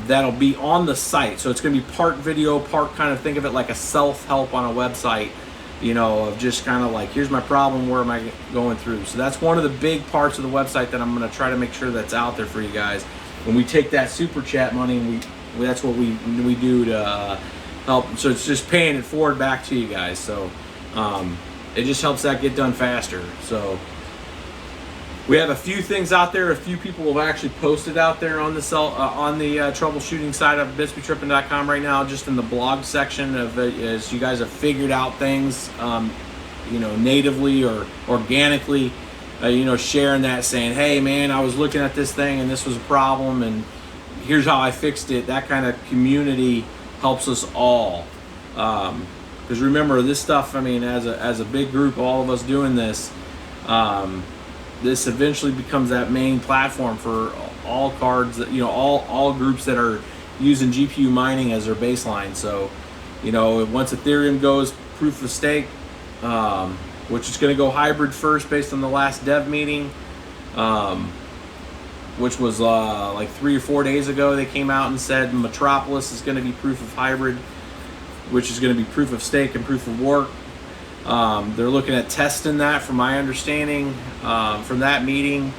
that'll be on the site. So it's going to be part video, part kind of, think of it like a self-help on a website, you know, of just kind of like, here's my problem, where am I going through? So that's one of the big parts of the website that I'm going to try to make sure that's out there for you guys. When we take that super chat money, and that's what we do to help. So it's just paying it forward back to you guys. So it just helps that get done faster. So we have a few things out there. A few people have actually posted out there on the troubleshooting side of bitsbetrippin.com right now, just in the blog section of it, as you guys have figured out things, you know, natively or organically, you know, sharing that, saying, hey man, I was looking at this thing and this was a problem, and here's how I fixed it. That kind of community helps us all, because remember, this stuff, I mean, as a big group, all of us doing this, this eventually becomes that main platform for all cards, that, you know, all groups that are using GPU mining as their baseline. So, you know, once Ethereum goes proof of stake, which is going to go hybrid first based on the last dev meeting, which was like 3 or 4 days ago, they came out and said Metropolis is going to be proof of hybrid, which is going to be proof of stake and proof of work. They're looking at testing that, from my understanding, from that meeting.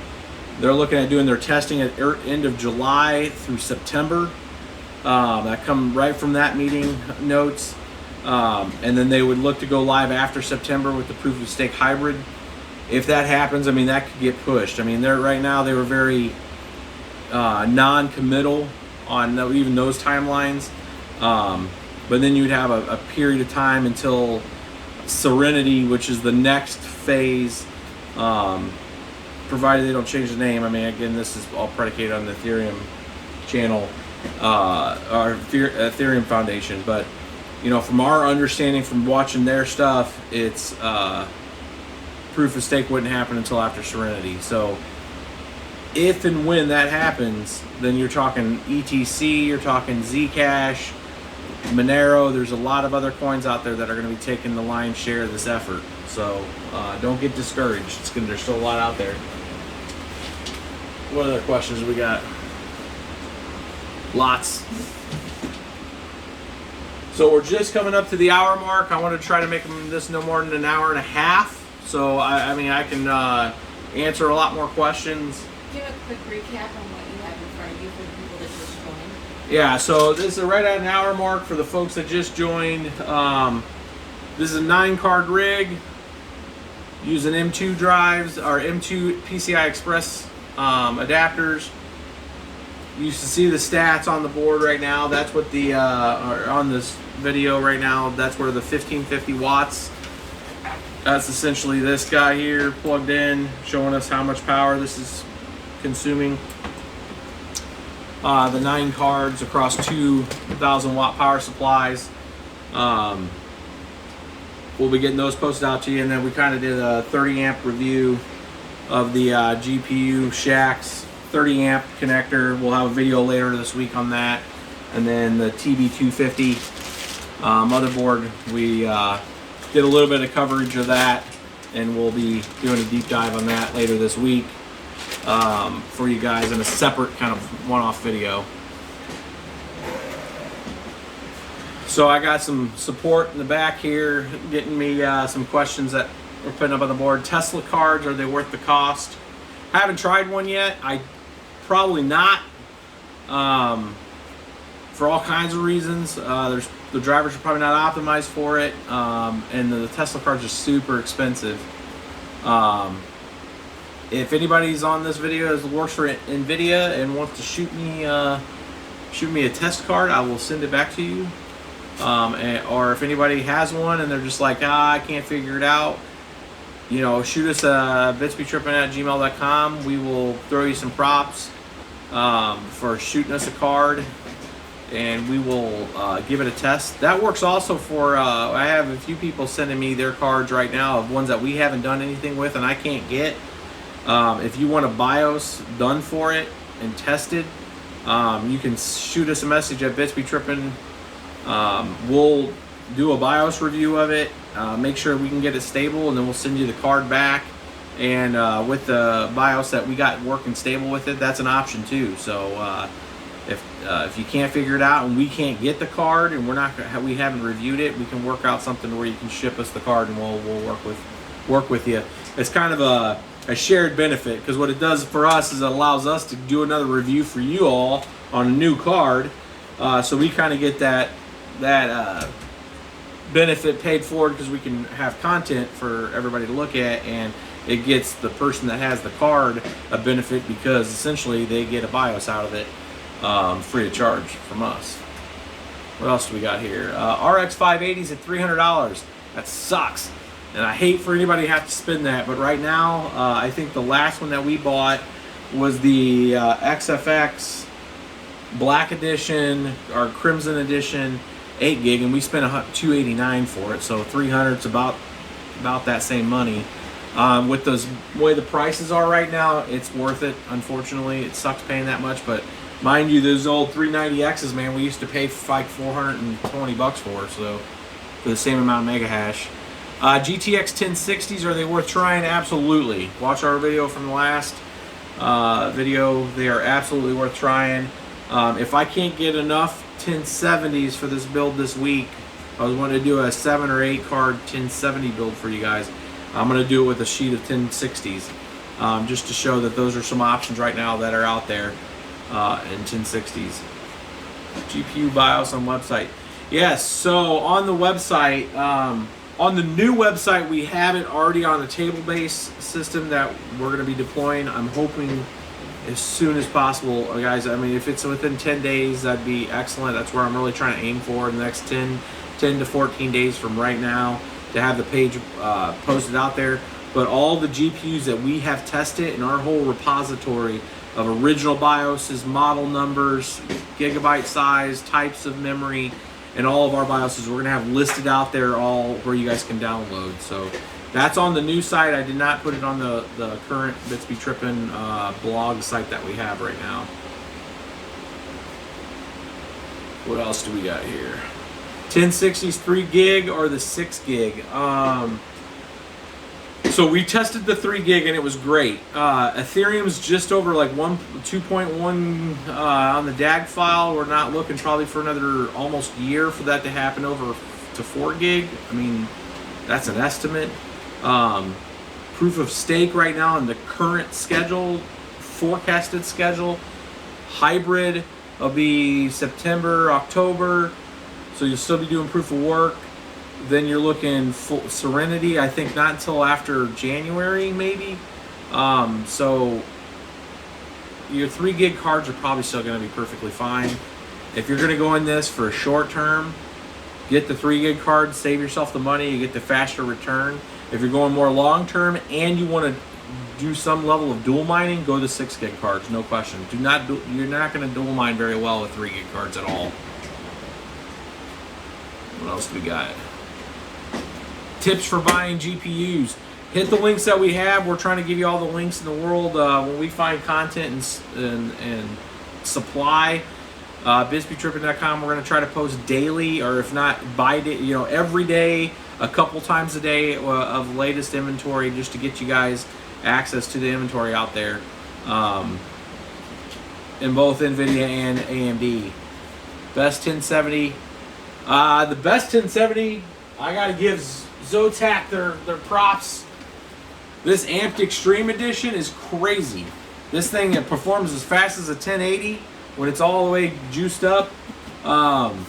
They're looking at doing their testing at end of July through September. That come right from that meeting notes. And then they would look to go live after September with the proof of stake hybrid. if that happens, I mean, that could get pushed. I mean, right now they were very non-committal on even those timelines. But then you'd have a period of time until Serenity, which is the next phase, provided they don't change the name. I mean, again, this is all predicated on the Ethereum channel, or Ethereum Foundation. But, you know, from our understanding from watching their stuff, it's proof of stake wouldn't happen until after Serenity. So if and when that happens, then you're talking ETC, you're talking Zcash, Monero. There's a lot of other coins out there that are going to be taking the lion's share of this effort. So don't get discouraged. There's still a lot out there. What other questions we got? Lots. So we're just coming up to the hour mark. I want to try to make this no more than an hour and a half. So I mean, I can answer a lot more questions. Give a quick recap on what you have in front of you for the people that just joined. Yeah, so this is right at an hour mark for the folks that just joined. This is a 9-card rig using M.2 drives, or M.2 PCI Express adapters. You used to see the stats on the board right now. That's what the, or on this video right now, that's where the 1550 watts. That's essentially this guy here plugged in, showing us how much power this is consuming. The 9 cards across 2,000 watt power supplies. We'll be getting those posted out to you, and then we kind of did a 30 amp review of the GPUShack's 30 amp connector. We'll have a video later this week on that. And then the TB250 motherboard, we did a little bit of coverage of that, and we'll be doing a deep dive on that later this week for you guys in a separate kind of one-off video. So I got some support in the back here, getting me some questions that we're putting up on the board. Tesla cards, are they worth the cost? I haven't tried one yet. Probably not, for all kinds of reasons. The drivers are probably not optimized for it, and the Tesla cards are super expensive. If anybody's on this video that works for NVIDIA and wants to shoot me a test card, I will send it back to you. Or if anybody has one and they're just like, I can't figure it out, you know, shoot us bitsbetripping@gmail.com. We will throw you some props for shooting us a card, and we will give it a test. That works also for, I have a few people sending me their cards right now of ones that we haven't done anything with and I can't get. If you want a BIOS done for it and tested, you can shoot us a message at bitsbetripping. We'll do a BIOS review of it, make sure we can get it stable, and then we'll send you the card back. And with the BIOS that we got working stable with it, that's an option too. So if you can't figure it out and we can't get the card and we haven't reviewed it, we can work out something where you can ship us the card and we'll work with you. It's kind of a shared benefit, because what it does for us is it allows us to do another review for you all on a new card. So we kind of get that benefit paid forward, because we can have content for everybody to look at, and it gets the person that has the card a benefit, because essentially they get a BIOS out of it free of charge from us. What else do we got here? RX580s at $300. That sucks, and I hate for anybody to have to spend that. But right now, I think the last one that we bought was the XFX Black Edition or Crimson Edition 8 gig, and we spent $289 for it. So $300 is about that same money. With the way the prices are right now, it's worth it. Unfortunately, it sucks paying that much, but mind you, those old 390Xs, man, we used to pay like $420 for, so for the same amount of mega hash. GTX 1060s, are they worth trying? Absolutely. Watch our video from the last video. They are absolutely worth trying. If I can't get enough 1070s for this build this week, I was wanting to do a 7 or 8 card 1070 build for you guys. I'm going to do it with a sheet of 1060s, just to show that those are some options right now that are out there in 1060s. GPU BIOS on website. Yes, so on the website, On the new website, we have it already on a table-based system that we're going to be deploying. I'm hoping as soon as possible, guys. I mean, if it's within 10 days, that'd be excellent. That's where I'm really trying to aim for in the next 10 to 14 days from right now to have the page posted out there. But all the GPUs that we have tested in our whole repository of original BIOSes, model numbers, gigabyte size, types of memory, and all of our BIOSes, we're gonna have listed out there all where you guys can download. So that's on the new site. I did not put it on the current Bits Be Trippin' blog site that we have right now. What else do we got here? 1060's 3 gig or the 6 gig? So we tested the 3 gig and it was great. Ethereum's just over like 2.1 on the DAG file. We're not looking probably for another almost year for that to happen over to 4 gig. I mean, that's an estimate. Proof of stake right now in the current schedule, forecasted schedule, hybrid will be September, October. So you'll still be doing proof of work. Then you're looking full Serenity, I think not until after January, maybe. So your 3 gig cards are probably still going to be perfectly fine. If you're going to go in this for a short term, get the 3 gig card, save yourself the money, you get the faster return. If you're going more long term and you want to do some level of dual mining, go to 6 gig cards, no question. You're not going to dual mine very well with 3 gig cards at all. What else do we got? Tips for buying GPUs. Hit the links that we have. We're trying to give you all the links in the world when we find content and supply. BitsBeTrippin.com. We're going to try to post daily, or if not by day, every day, a couple times a day of latest inventory, just to get you guys access to the inventory out there in both NVIDIA and AMD. Best 1070. The best 1070, I got to give Zotac their props. This Amped Extreme Edition is crazy. This thing, it performs as fast as a 1080 when it's all the way juiced up. And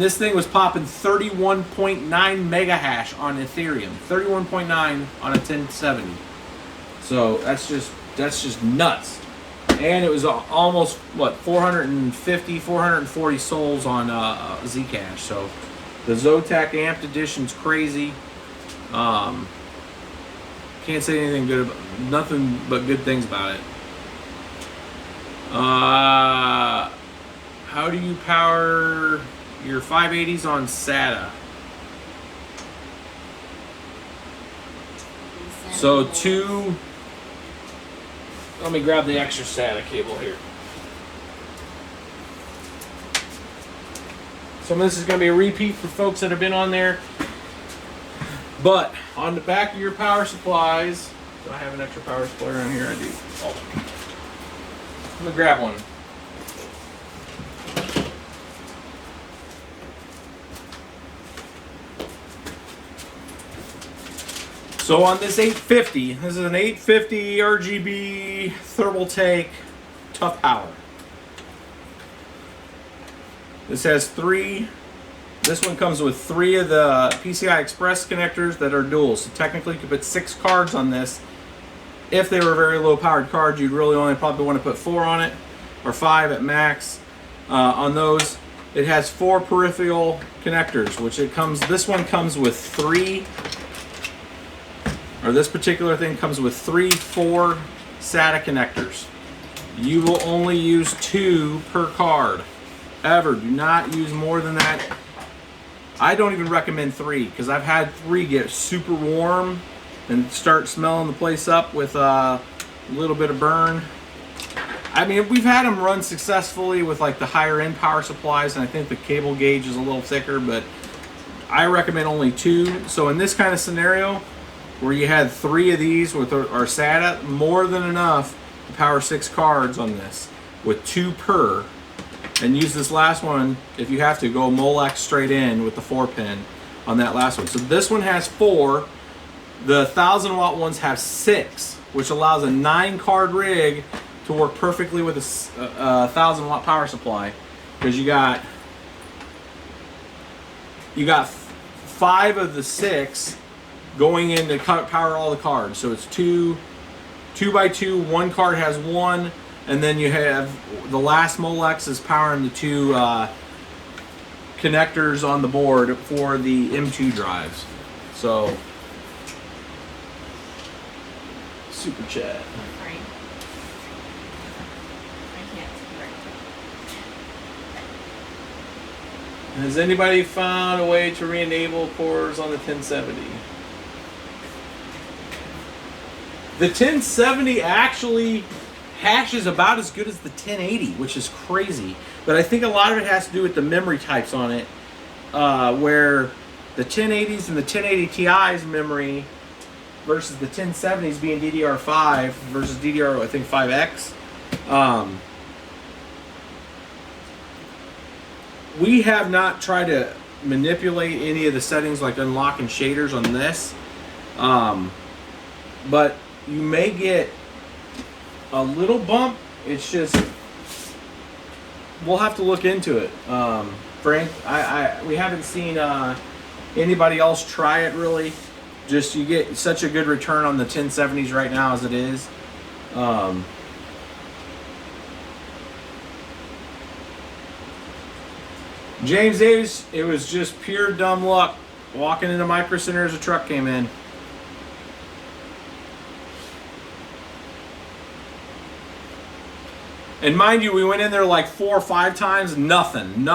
this thing was popping 31.9 mega hash on Ethereum. 31.9 on a 1070. So that's just nuts. And it was almost, what, 450, 440 souls on Zcash. So the Zotac Amped Edition's crazy. Can't say anything good about, nothing but good things about it. How do you power your 580s on SATA? So let me grab the extra SATA cable here. Some of this is going to be a repeat for folks that have been on there. But on the back of your power supplies, do I have an extra power supply around here? I do. Oh. I'm going to grab one. So on this 850, this is an 850 RGB thermal take, tough power. This has this one comes with 3 of the PCI Express connectors that are dual. So technically you could put 6 cards on this. If they were very low powered cards, you'd really only probably want to put 4 on it, or 5 at max. On those, it has 4 peripheral connectors, which this one comes with 3. Or this particular thing comes with 4 SATA connectors. You will only use 2 per card. Ever. Do not use more than that. I don't even recommend 3, because I've had 3 get super warm and start smelling the place up with a little bit of burn. I mean, we've had them run successfully with like the higher end power supplies, and I think the cable gauge is a little thicker, but I recommend only 2. So in this kind of scenario, where you had 3 of these with our SATA, more than enough to power 6 cards on this with 2 per. And use this last one, if you have to, go Molex straight in with the 4 pin on that last one. So this one has 4. The 1000 watt ones have 6, which allows a 9 card rig to work perfectly with a 1000 watt power supply, because you got 5 of the 6 going in to power all the cards. So it's 2 by 2. One card has 1, and then you have the last Molex is powering the 2 connectors on the board for the M.2 drives. So super chat. Sorry. I can't see right. Has anybody found a way to re-enable cores on the 1070? The 1070 actually hashes about as good as the 1080, which is crazy. But I think a lot of it has to do with the memory types on it, where the 1080s and the 1080 Ti's memory versus the 1070s being DDR5 versus DDR, I think, 5X. We have not tried to manipulate any of the settings like unlocking shaders on this, but you may get a little bump. It's just, we'll have to look into it. Frank, we haven't seen anybody else try it really. Just you get such a good return on the 1070s right now as it is. James Davis, it was just pure dumb luck walking into Micro Center as a truck came in. And mind you, we went in there like 4 or 5 times, nothing.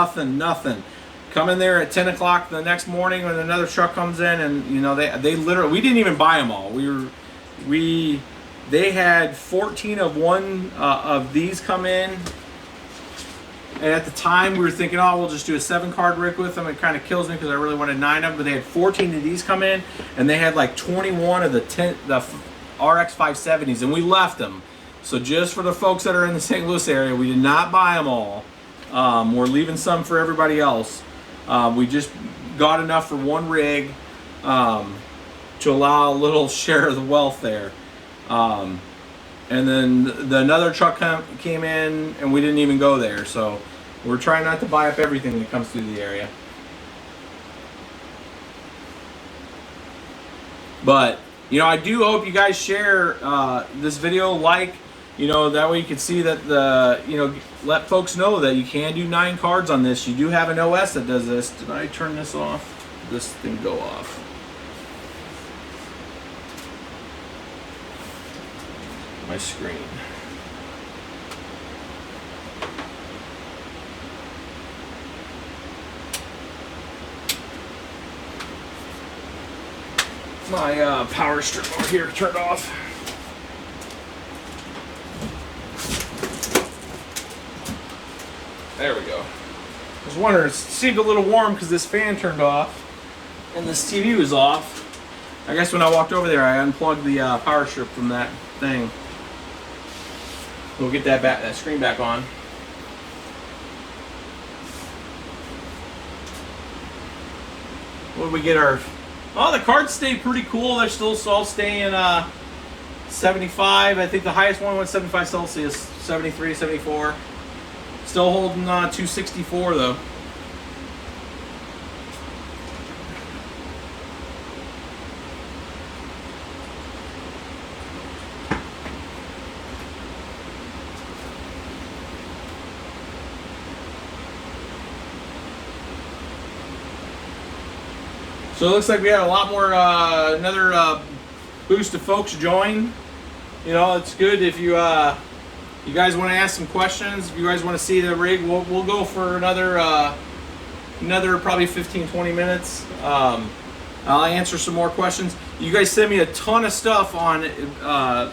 Come in there at 10 o'clock the next morning when another truck comes in, and you know they literally, we didn't even buy them all. They had 14 of one of these come in, and at the time we were thinking, oh, we'll just do a 7-card rig with them. It kind of kills me because I really wanted 9 of them, but they had 14 of these come in, and they had like 21 of the RX570s, and we left them. So just for the folks that are in the St. Louis area, we did not buy them all. We're leaving some for everybody else. We just got enough for one rig to allow a little share of the wealth there. And then another truck came in, and we didn't even go there. So we're trying not to buy up everything that comes through the area. But, you know, I do hope you guys share this video, that way you can see that let folks know that you can do 9 cards on this. You do have an OS that does this. Did I turn this off? This thing go off. My screen. My power strip over here turned off. There we go. I was wondering, it seemed a little warm because this fan turned off and this TV was off. I guess when I walked over there, I unplugged the power strip from that thing. We'll get that screen back on. What did we get our... Oh, the cards stay pretty cool. They're still all staying 75. I think the highest one went 75 Celsius, 73, 74. Still holding 264 though. So it looks like we had a lot more, another boost of folks join. You know, it's good if you guys want to ask some questions. If you guys want to see the rig, we'll go for another probably 15-20 minutes. I'll answer some more questions. You guys send me a ton of stuff on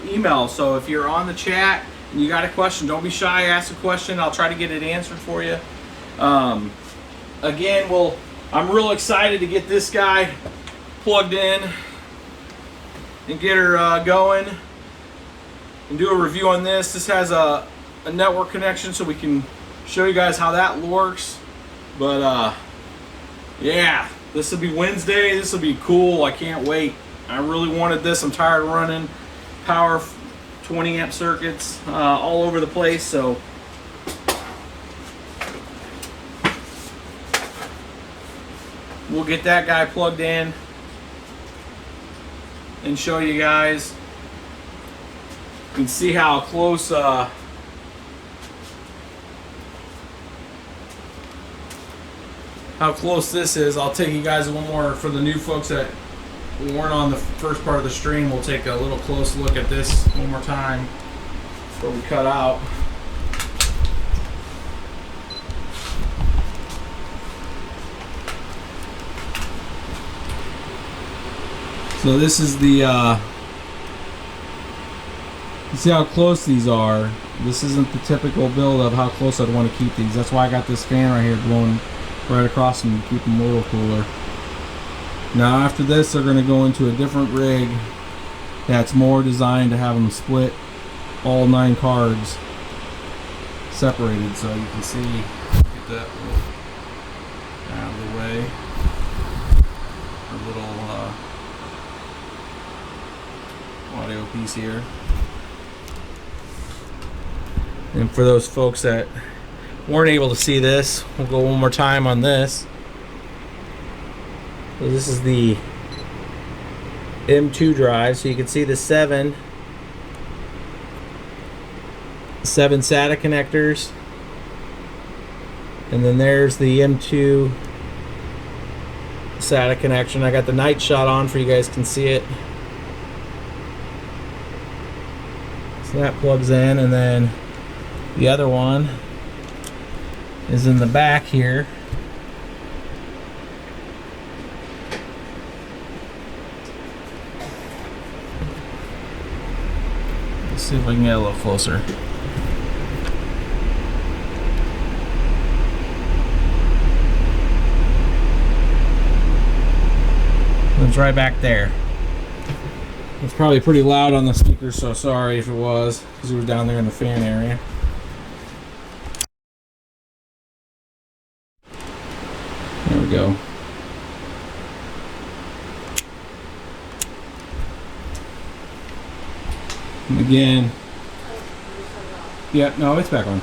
email, so if you're on the chat and you got a question, don't be shy, ask a question. I'll try to get it answered for you. Again, I'm real excited to get this guy plugged in and get her going and do a review on this. This has a network connection, so we can show you guys how that works. But yeah, this will be Wednesday. This will be cool. I can't wait. I really wanted this. I'm tired of running power 20 amp circuits all over the place. So we'll get that guy plugged in and show you guys. You can see how close this is. I'll take you guys one more for the new folks that weren't on the first part of the stream. We'll take a little close look at this one more time before we cut out. So this is the you see how close these are. This isn't the typical build of how close I'd want to keep these. That's why I got this fan right here blowing right across them to keep them a little cooler. Now after this, they're going to go into a different rig that's more designed to have them split all 9 cards separated, so you can see. Get that out of the way. A little audio piece here. And for those folks that weren't able to see this, we'll go one more time on this. So this is the M.2 drive, so you can see the 7 SATA connectors, and then there's the M.2 SATA connection. I got the night shot on for you guys can see it. So that plugs in, and then the other one is in the back here. Let's see if I can get a little closer. It's right back there. It's probably pretty loud on the speakers, so sorry if it was, because it was down there in the fan area. There we go. And again, yeah, no, it's back on.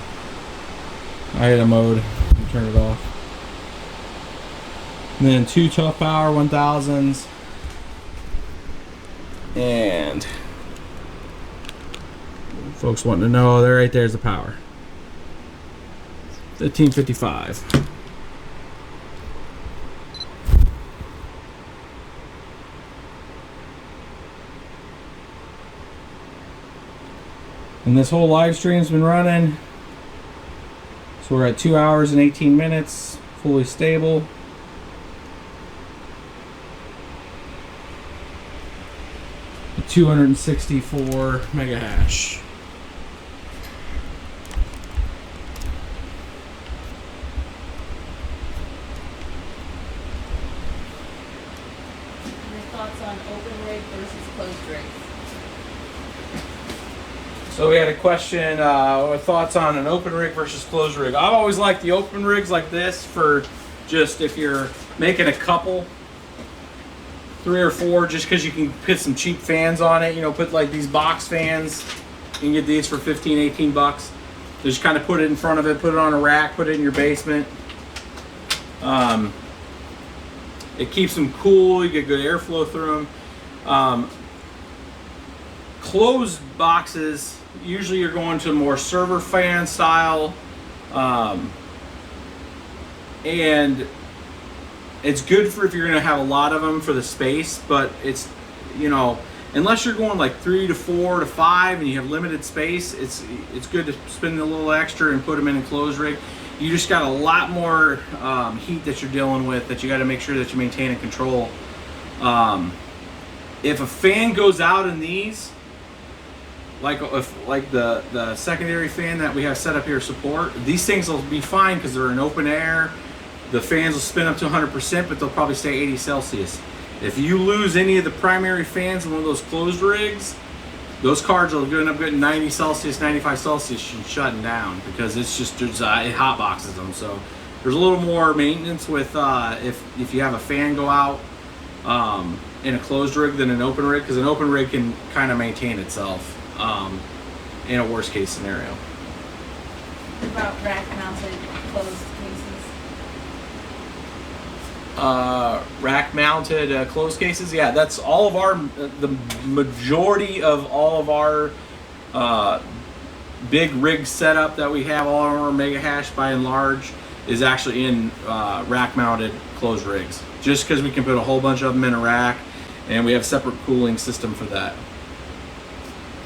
I hit a mode and turned it off. And then 2 Tough Power 1000s. And folks wanting to know, there right there's the power. 1555. And this whole live stream's been running. So we're at 2 hours and 18 minutes, fully stable. The 264 mega hash. Your thoughts on open rig versus closed rig? So we had a question, thoughts on an open rig versus closed rig. I've always liked the open rigs like this for just if you're making a couple, 3 or 4, just because you can put some cheap fans on it. You know, put like these box fans. You can get these for 15, 18 bucks. Just kind of put it in front of it, put it on a rack, put it in your basement. It keeps them cool. You get good airflow through them. Closed boxes, usually you're going to more server fan style, and it's good for if you're going to have a lot of them for the space, but it's, you know, unless you're going like 3 to 4 to 5 and you have limited space, it's good to spend a little extra and put them in a closed rig. You just got a lot more heat that you're dealing with that you got to make sure that you maintain and control. If a fan goes out in these, like the secondary fan that we have set up here support, these things will be fine because they're in open air. The fans will spin up to 100%, but they'll probably stay 80 Celsius. If you lose any of the primary fans in one of those closed rigs, those cards will end up getting 90 Celsius, 95 Celsius and shutting down because it's just it hot boxes them. So there's a little more maintenance with if you have a fan go out in a closed rig than an open rig, because an open rig can kind of maintain itself in a worst case scenario. What about rack mounted closed cases? rack mounted closed cases. Yeah, that's all of our, the majority of all of our big rig setup that we have, all of our mega hash by and large, is actually in rack mounted closed rigs, just because we can put a whole bunch of them in a rack, and we have a separate cooling system for that.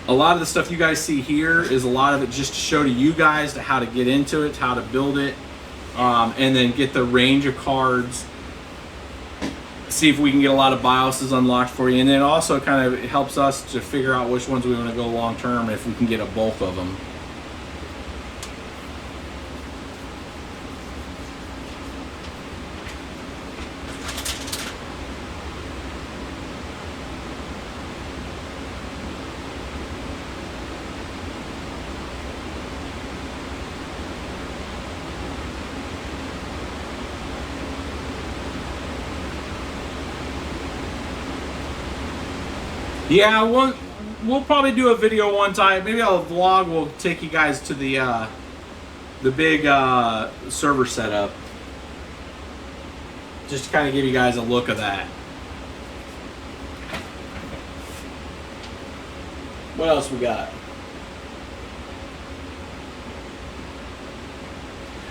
A lot of the stuff you guys see here is a lot of it just to show to you guys how to get into it, how to build it, and then get the range of cards, see if we can get a lot of BIOSes unlocked for you, and then also kind of helps us to figure out which ones we want to go long term, if we can get a bulk of them. Yeah, we'll probably do a video one time. Maybe I'll vlog. We'll take you guys to the big server setup, just to kind of give you guys a look of that. What else we got?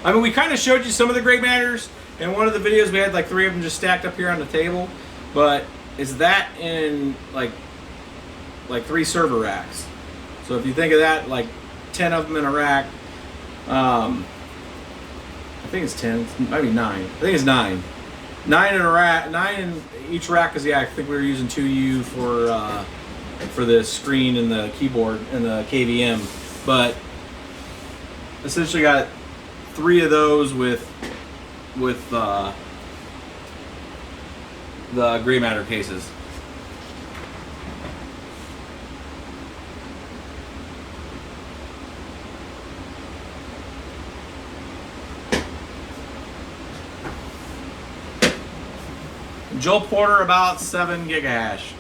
I mean, we kind of showed you some of the gray matters in one of the videos. We had like 3 of them just stacked up here on the table, but is that in like 3 server racks? So if you think of that, like 10 of them in a rack, I think it's 10, it might be 9. I think it's 9. 9 in a rack, 9 in each rack is, yeah, I think we were using 2U for the screen and the keyboard and the KVM, but essentially got 3 of those with the gray matter cases. Joel Porter, about 7 gigahash.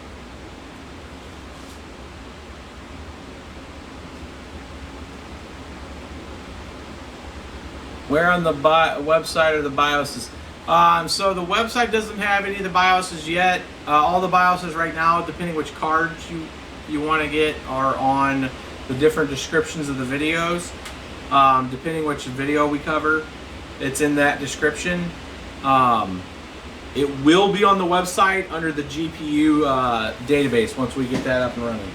Where on the website are the BIOSes? So the website doesn't have any of the BIOSes yet. All the BIOSes right now, depending which cards you want to get, are on the different descriptions of the videos. Depending which video we cover, it's in that description. It will be on the website under the GPU database once we get that up and running.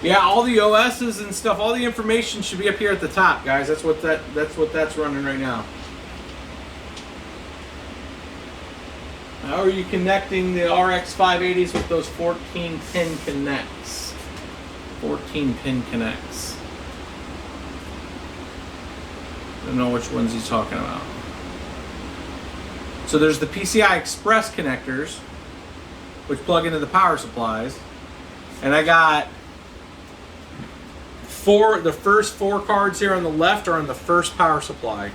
Yeah, all the OSs and stuff, all the information should be up here at the top, guys. That's what that's running right now. How are you connecting the RX580s with those 14-pin connects? 14-pin connects. I don't know which ones he's talking about. So there's the PCI Express connectors, which plug into the power supplies, and I got the first 4 cards here on the left are on the first power supply.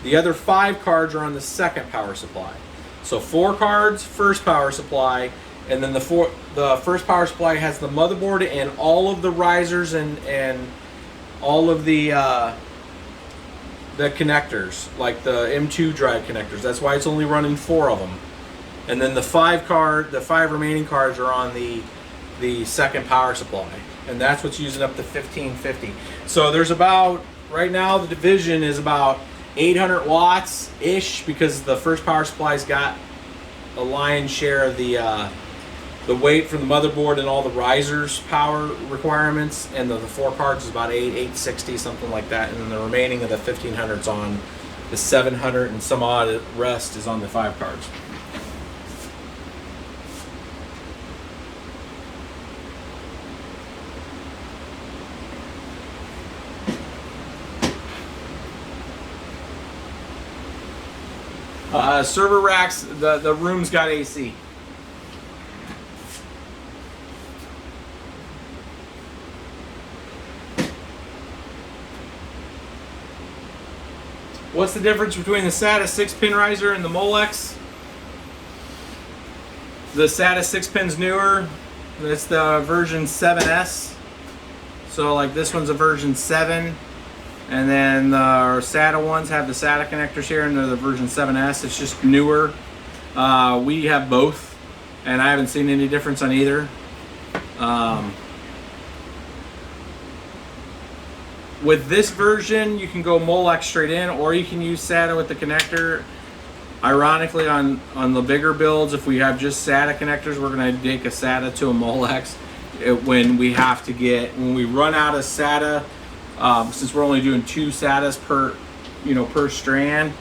The other 5 cards are on the second power supply. So 4 cards, first power supply, and then the first power supply has the motherboard and all of the risers and all of the connectors, like the M.2 drive connectors. That's why it's only running 4 of them. And then the 5 remaining cards are on the second power supply. And that's what's using up the 1550. So there's about, right now the division is about 800 watts-ish, because the first power supply's got a lion's share of the weight from the motherboard and all the risers power requirements, and the 4 cards is about 860, something like that, and then the remaining of the 1500's on the 700, and some odd rest is on the 5 cards. Server racks, the room's got AC. What's the difference between the SATA 6-pin riser and the Molex? The SATA 6-pin's newer. It's the version 7S. So like this one's a version 7. And then our SATA ones have the SATA connectors here, and they're the version 7S. It's just newer. We have both, and I haven't seen any difference on either. With this version, you can go Molex straight in, or you can use SATA with the connector. Ironically, on the bigger builds, if we have just SATA connectors, we're going to take a SATA to a Molex. When we run out of SATA, since we're only doing 2 SATAs per strand,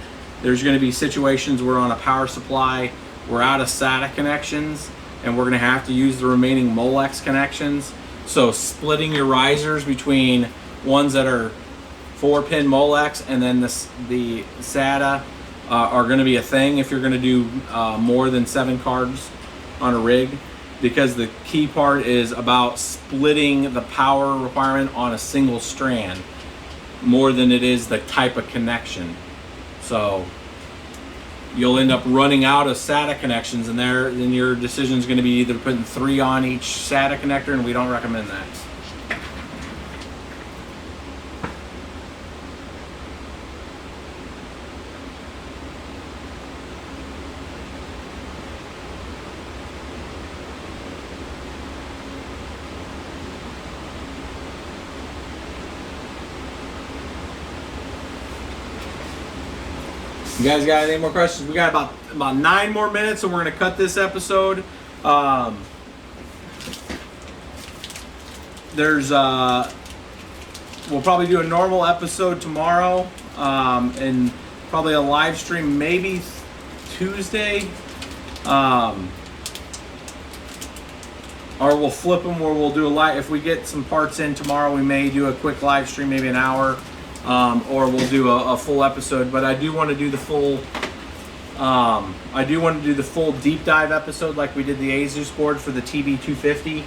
there's going to be situations where on a power supply we're out of SATA connections, and we're going to have to use the remaining Molex connections. So splitting your risers between ones that are 4-pin Molex and then the SATA are going to be a thing if you're going to do more than 7 cards on a rig, because the key part is about splitting the power requirement on a single strand more than it is the type of connection. So you'll end up running out of SATA connections, and then your decision is going to be either putting 3 on each SATA connector, and we don't recommend that. You guys got any more questions? We got about 9 more minutes, and we're going to cut this episode. We'll probably do a normal episode tomorrow, and probably a live stream maybe Tuesday. Or we'll flip them where we'll do a live. If we get some parts in tomorrow, we may do a quick live stream, maybe an hour. Or we'll do a full episode, but I do want to do the full. Deep dive episode like we did the Asus board for the TB250,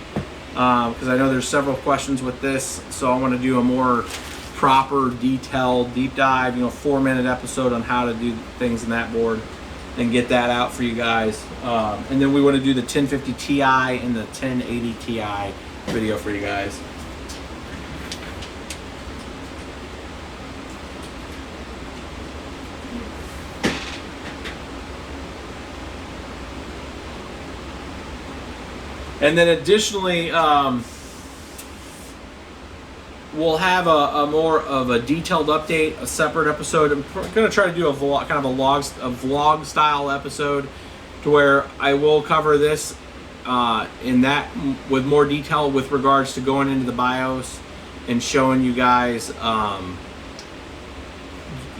because I know there's several questions with this, so I want to do a more proper, detailed deep dive, 4-minute episode on how to do things in that board, and get that out for you guys. And then we want to do the 1050 Ti and the 1080 Ti video for you guys. And then additionally, we'll have a more of a detailed update, a separate episode. I'm going to try to do a vlog style episode, to where I will cover this in that with more detail with regards to going into the BIOS and showing you guys.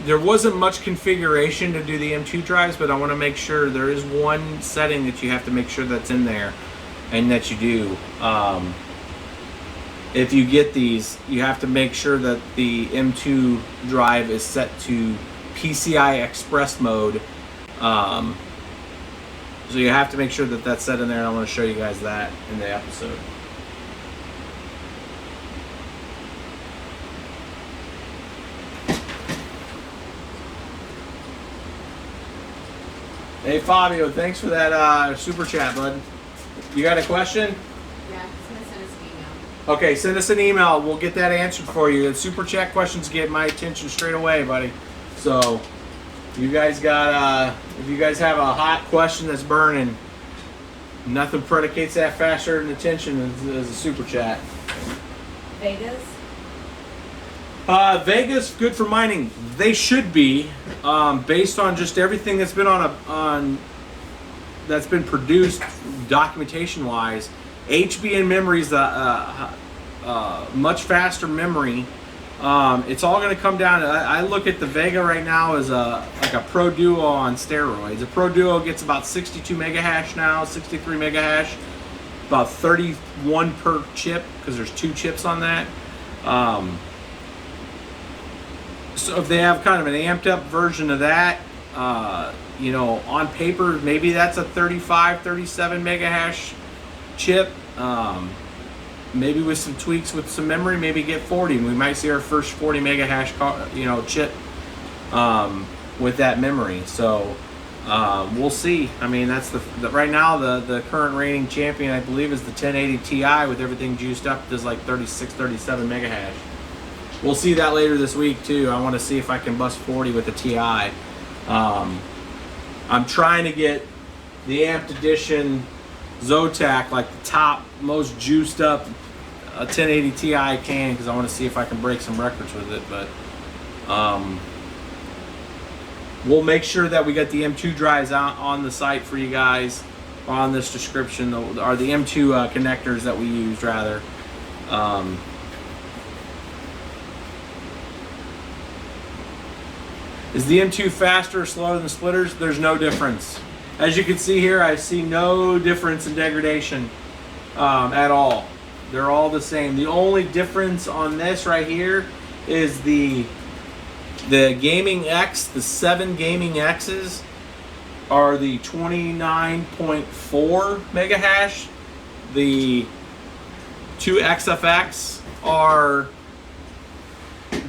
There wasn't much configuration to do the M.2 drives, but I want to make sure there is one setting that you have to make sure that's in there. And that you do. If you get these, you have to make sure that the M.2 drive is set to PCI Express mode. So you have to make sure that that's set in there, and I want to show you guys that in the episode. Hey Fabio, thanks for that super chat, bud. You got a question? Yeah, he's gonna send us an email. Okay, send us an email. We'll get that answered for you. The super chat questions get my attention straight away, buddy. So, you guys got if you guys have a hot question that's burning, nothing predicates that faster than attention as a super chat. Vegas? Vega's good for mining. They should be, based on just everything that's been that's been produced documentation wise. HBM memory is a much faster memory. It's all going to come down to, I look at the Vega right now as like a Pro Duo on steroids. A Pro Duo gets about 62 mega hash now, 63 mega hash, about 31 per chip, because there's 2 chips on that. So if they have kind of an amped up version of that, on paper, maybe that's a 35, 37 mega hash chip. Maybe with some tweaks with some memory, maybe get 40. And we might see our first 40 mega hash, chip with that memory. So we'll see. I mean, that's right now the current reigning champion, I believe, is the 1080 Ti with everything juiced up. Does like 36, 37 mega hash. we'll see that later this week too. I want to see if I can bust 40 with the TI. I'm trying to get the Amped Edition Zotac, like the top, most juiced up 1080 Ti I can, because I want to see if I can break some records with it. But we'll make sure that we get the M.2 drives out on the site for you guys, on this description, or the M.2 connectors that we used, rather. Is the M.2 faster or slower than the splitters? There's no difference. As you can see here, I see no difference in degradation at all. They're all the same. The only difference on this right here is the Gaming X, the 7 Gaming X's are the 29.4 mega hash. The 2 XFX are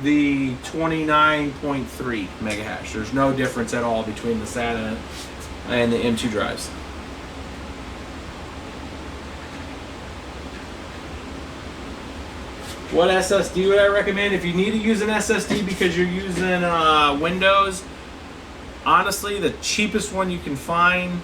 the 29.3 mega hash. There's no difference at all between the SATA and the M.2 drives. What SSD would I recommend? If you need to use an SSD because you're using Windows, honestly, the cheapest one you can find,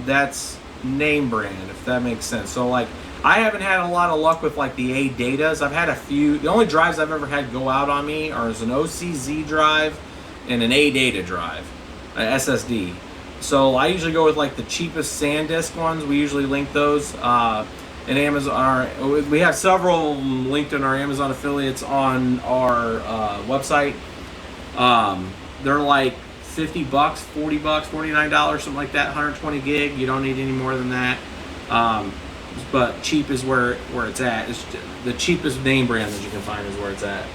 that's name brand, if that makes sense. So like, I haven't had a lot of luck with like the A-Datas. I've had a few. The only drives I've ever had go out on me are an OCZ drive and an A-Data drive, SSD. So I usually go with like the cheapest SanDisk ones. We usually link those. And Amazon, we have several linked in our Amazon affiliates on our website. They're like $50, $40, $49, something like that. 120 gig. You don't need any more than that. But cheap is where it's at. It's the cheapest name brand that you can find is where it's at.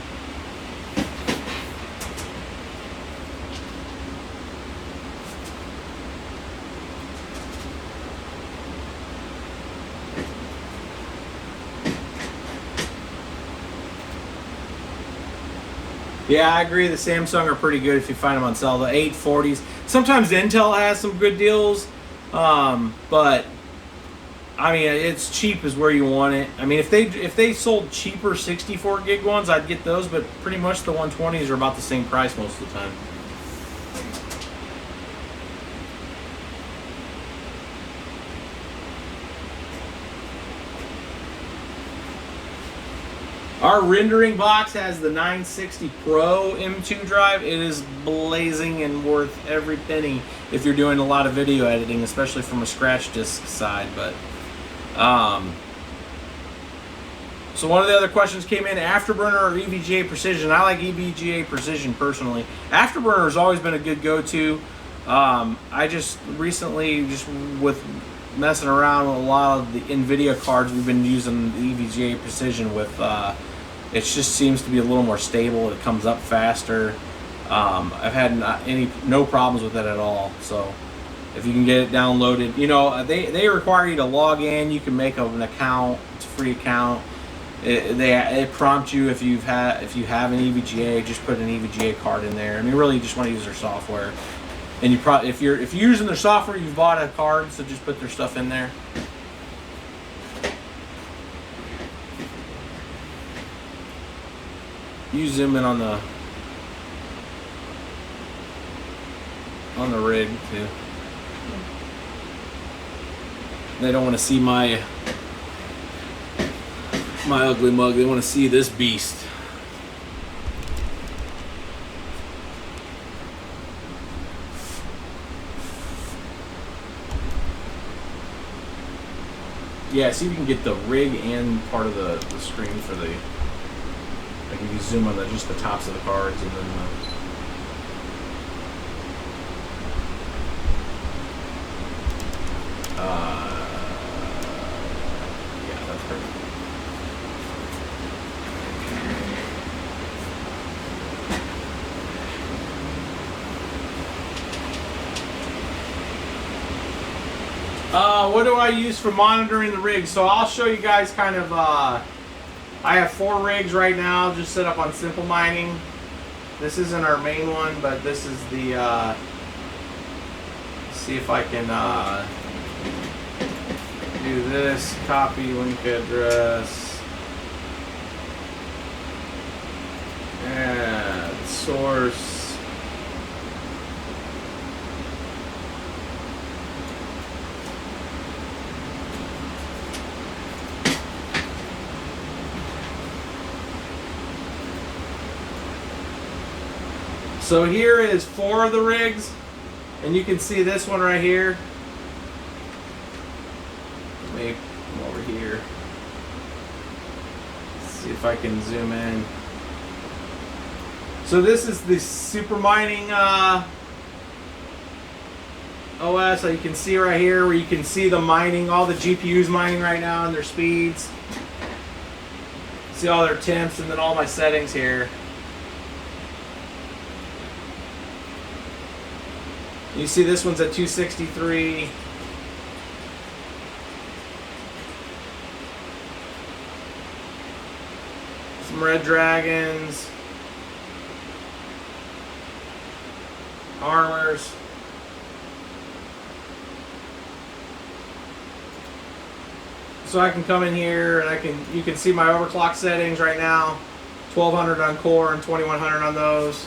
Yeah, I agree. The Samsung are pretty good if you find them on sale. The 840s. Sometimes Intel has some good deals, but I mean, it's cheap is where you want it. I mean, if they sold cheaper 64 gig ones, I'd get those. But pretty much the 120s are about the same price most of the time. Our rendering box has the 960 Pro M.2 drive. It is blazing and worth every penny if you're doing a lot of video editing, especially from a scratch disk side. But so one of the other questions came in: Afterburner or EVGA Precision? I like EVGA Precision personally. Afterburner has always been a good go-to. I just recently, just with messing around with a lot of the NVIDIA cards, we've been using the EVGA Precision with. It just seems to be a little more stable. It comes up faster. I've had no problems with it at all. So if you can get it downloaded, you know, they require you to log in. You can make an account. It's a free account. They prompt you if you have an EVGA, just put an EVGA card in there. I mean, really, you just want to use their software. And if you're using their software, you've bought a card, so just put their stuff in there. You zoom in on the rig too. They don't want to see my ugly mug. They want to see this beast. Yeah, see if you can get the rig and part of the screen for the. Like if you zoom on just the tops of the cards and then yeah, that's perfect. What do I use for monitoring the rig? So I'll show you guys kind of. I have 4 rigs right now, just set up on Simple Mining. This isn't our main one, but this is the. See if I can do this. Copy link address. source. So here is 4 of the rigs, and you can see this one right here. Let me come over here. See if I can zoom in. So this is the super mining OS. So you can see right here where you can see the mining, all the GPUs mining right now and their speeds. See all their temps and then all my settings here. You see this one's at 263. Some red dragons. Armors. So I can come in here and you can see my overclock settings right now. 1200 on core and 2100 on those.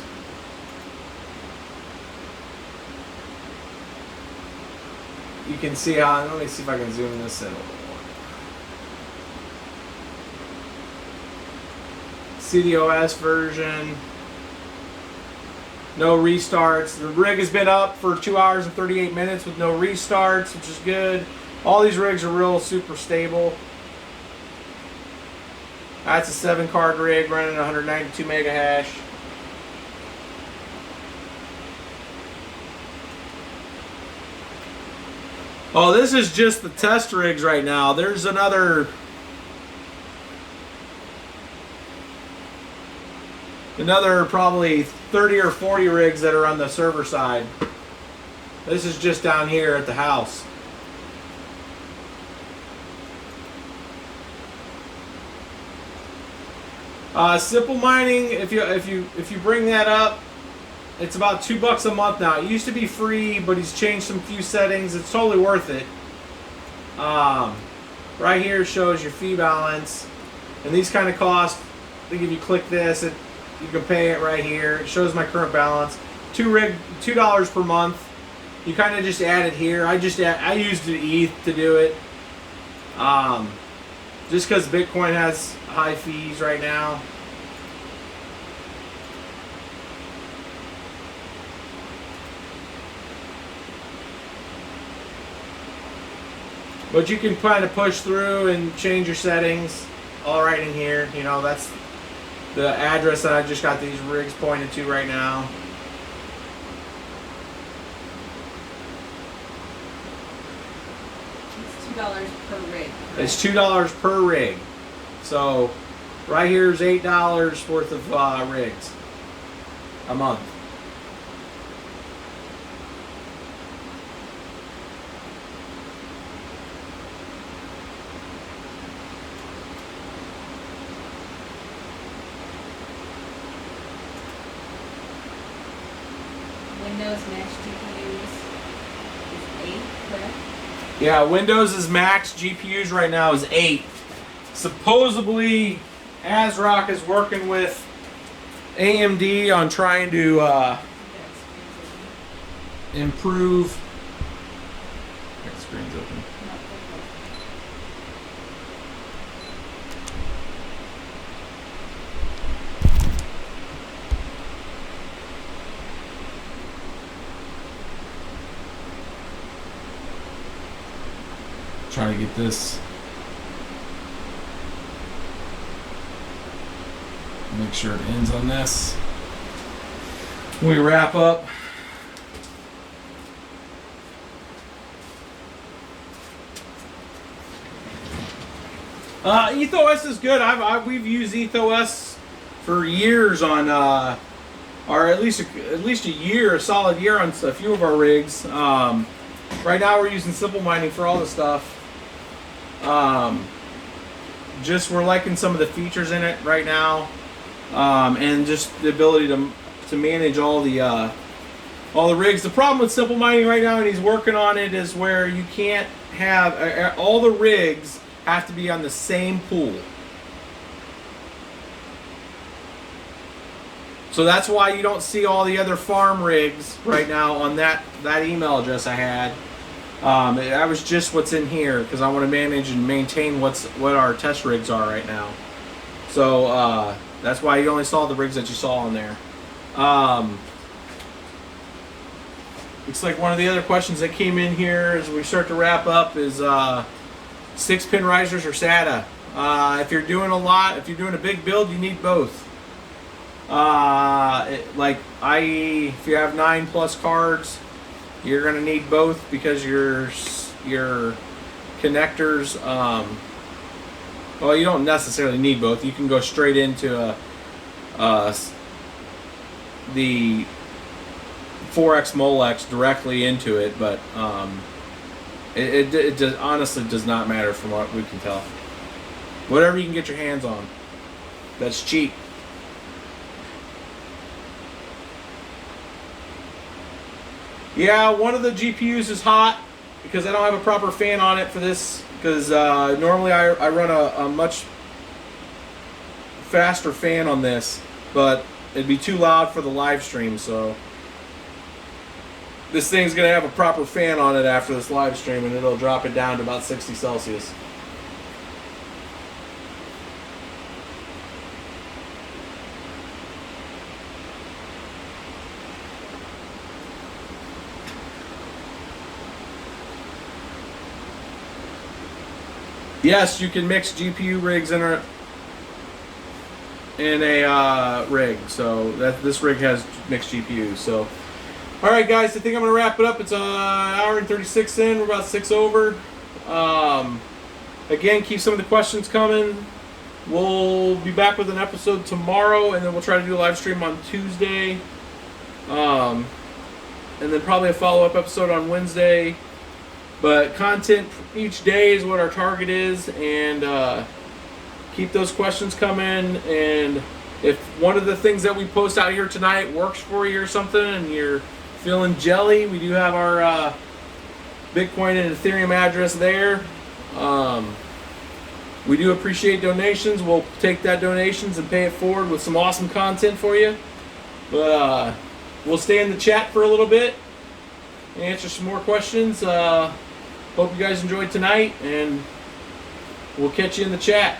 You can see how, let me see if I can zoom this in a little more. See the OS version. No restarts. The rig has been up for 2 hours and 38 minutes with no restarts, which is good. All these rigs are real super stable. That's a 7-card rig running 192 mega hash. Oh, this is just the test rigs right now. There's another probably 30 or 40 rigs that are on the server side. This is just down here at the house. Simple mining, if you bring that up, it's about $2 a month now. It used to be free, but he's changed some few settings. It's totally worth it. Right here shows your fee balance, and these kind of cost. I think if you click this, you can pay it right here. It shows my current balance. $2 per month. You kind of just add it here. I used the ETH to do it. Just because Bitcoin has high fees right now. But you can kind of push through and change your settings all right in here. You know, that's the address that I just got these rigs pointed to right now. It's $2 per rig. Correct? It's $2 per rig. So right here is $8 worth of rigs a month. Windows Max GPUs is 8, correct? Yeah, Windows' max GPUs right now is 8. Supposedly, ASRock is working with AMD on trying to improve. That screen's open. Try to get this. Make sure it ends on this. When we wrap up. EthOS is good. We've used EthOS for years on, or at least a year, a solid year on a few of our rigs. Right now we're using Simple Mining for all the stuff. Just we're liking some of the features in it right now, and just the ability to manage all the rigs. The problem with Simple Mining right now, and he's working on it, is where you can't have all the rigs have to be on the same pool. So that's why you don't see all the other farm rigs right now on that email address I had. That was just what's in here because I want to manage and maintain what our test rigs are right now. So that's why you only saw the rigs that you saw on there. Looks like one of the other questions that came in here as we start to wrap up is 6-pin risers or SATA. If you're doing if you're doing a big build, you need both. Like if you have 9+ cards, you're gonna need both because your connectors. Well, you don't necessarily need both. You can go straight into the 4X Molex directly into it, but it honestly does not matter from what we can tell. Whatever you can get your hands on, that's cheap. Yeah, one of the GPUs is hot because I don't have a proper fan on it for this. Because normally I run a much faster fan on this, but it'd be too loud for the live stream. So this thing's gonna have a proper fan on it after this live stream, and it'll drop it down to about 60 Celsius. Yes, you can mix GPU rigs in a rig. So this rig has mixed GPUs. So, all right, guys, I think I'm gonna wrap it up. It's an hour and 36 in. We're about 6 over. Again, keep some of the questions coming. We'll be back with an episode tomorrow, and then we'll try to do a live stream on Tuesday, and then probably a follow-up episode on Wednesday. But content each day is what our target is, and keep those questions coming. And if one of the things that we post out here tonight works for you or something and you're feeling jelly, we do have our Bitcoin and Ethereum address there. We do appreciate donations. We'll take that donations and pay it forward with some awesome content for you. But we'll stay in the chat for a little bit and answer some more questions. Hope you guys enjoyed tonight, and we'll catch you in the chat.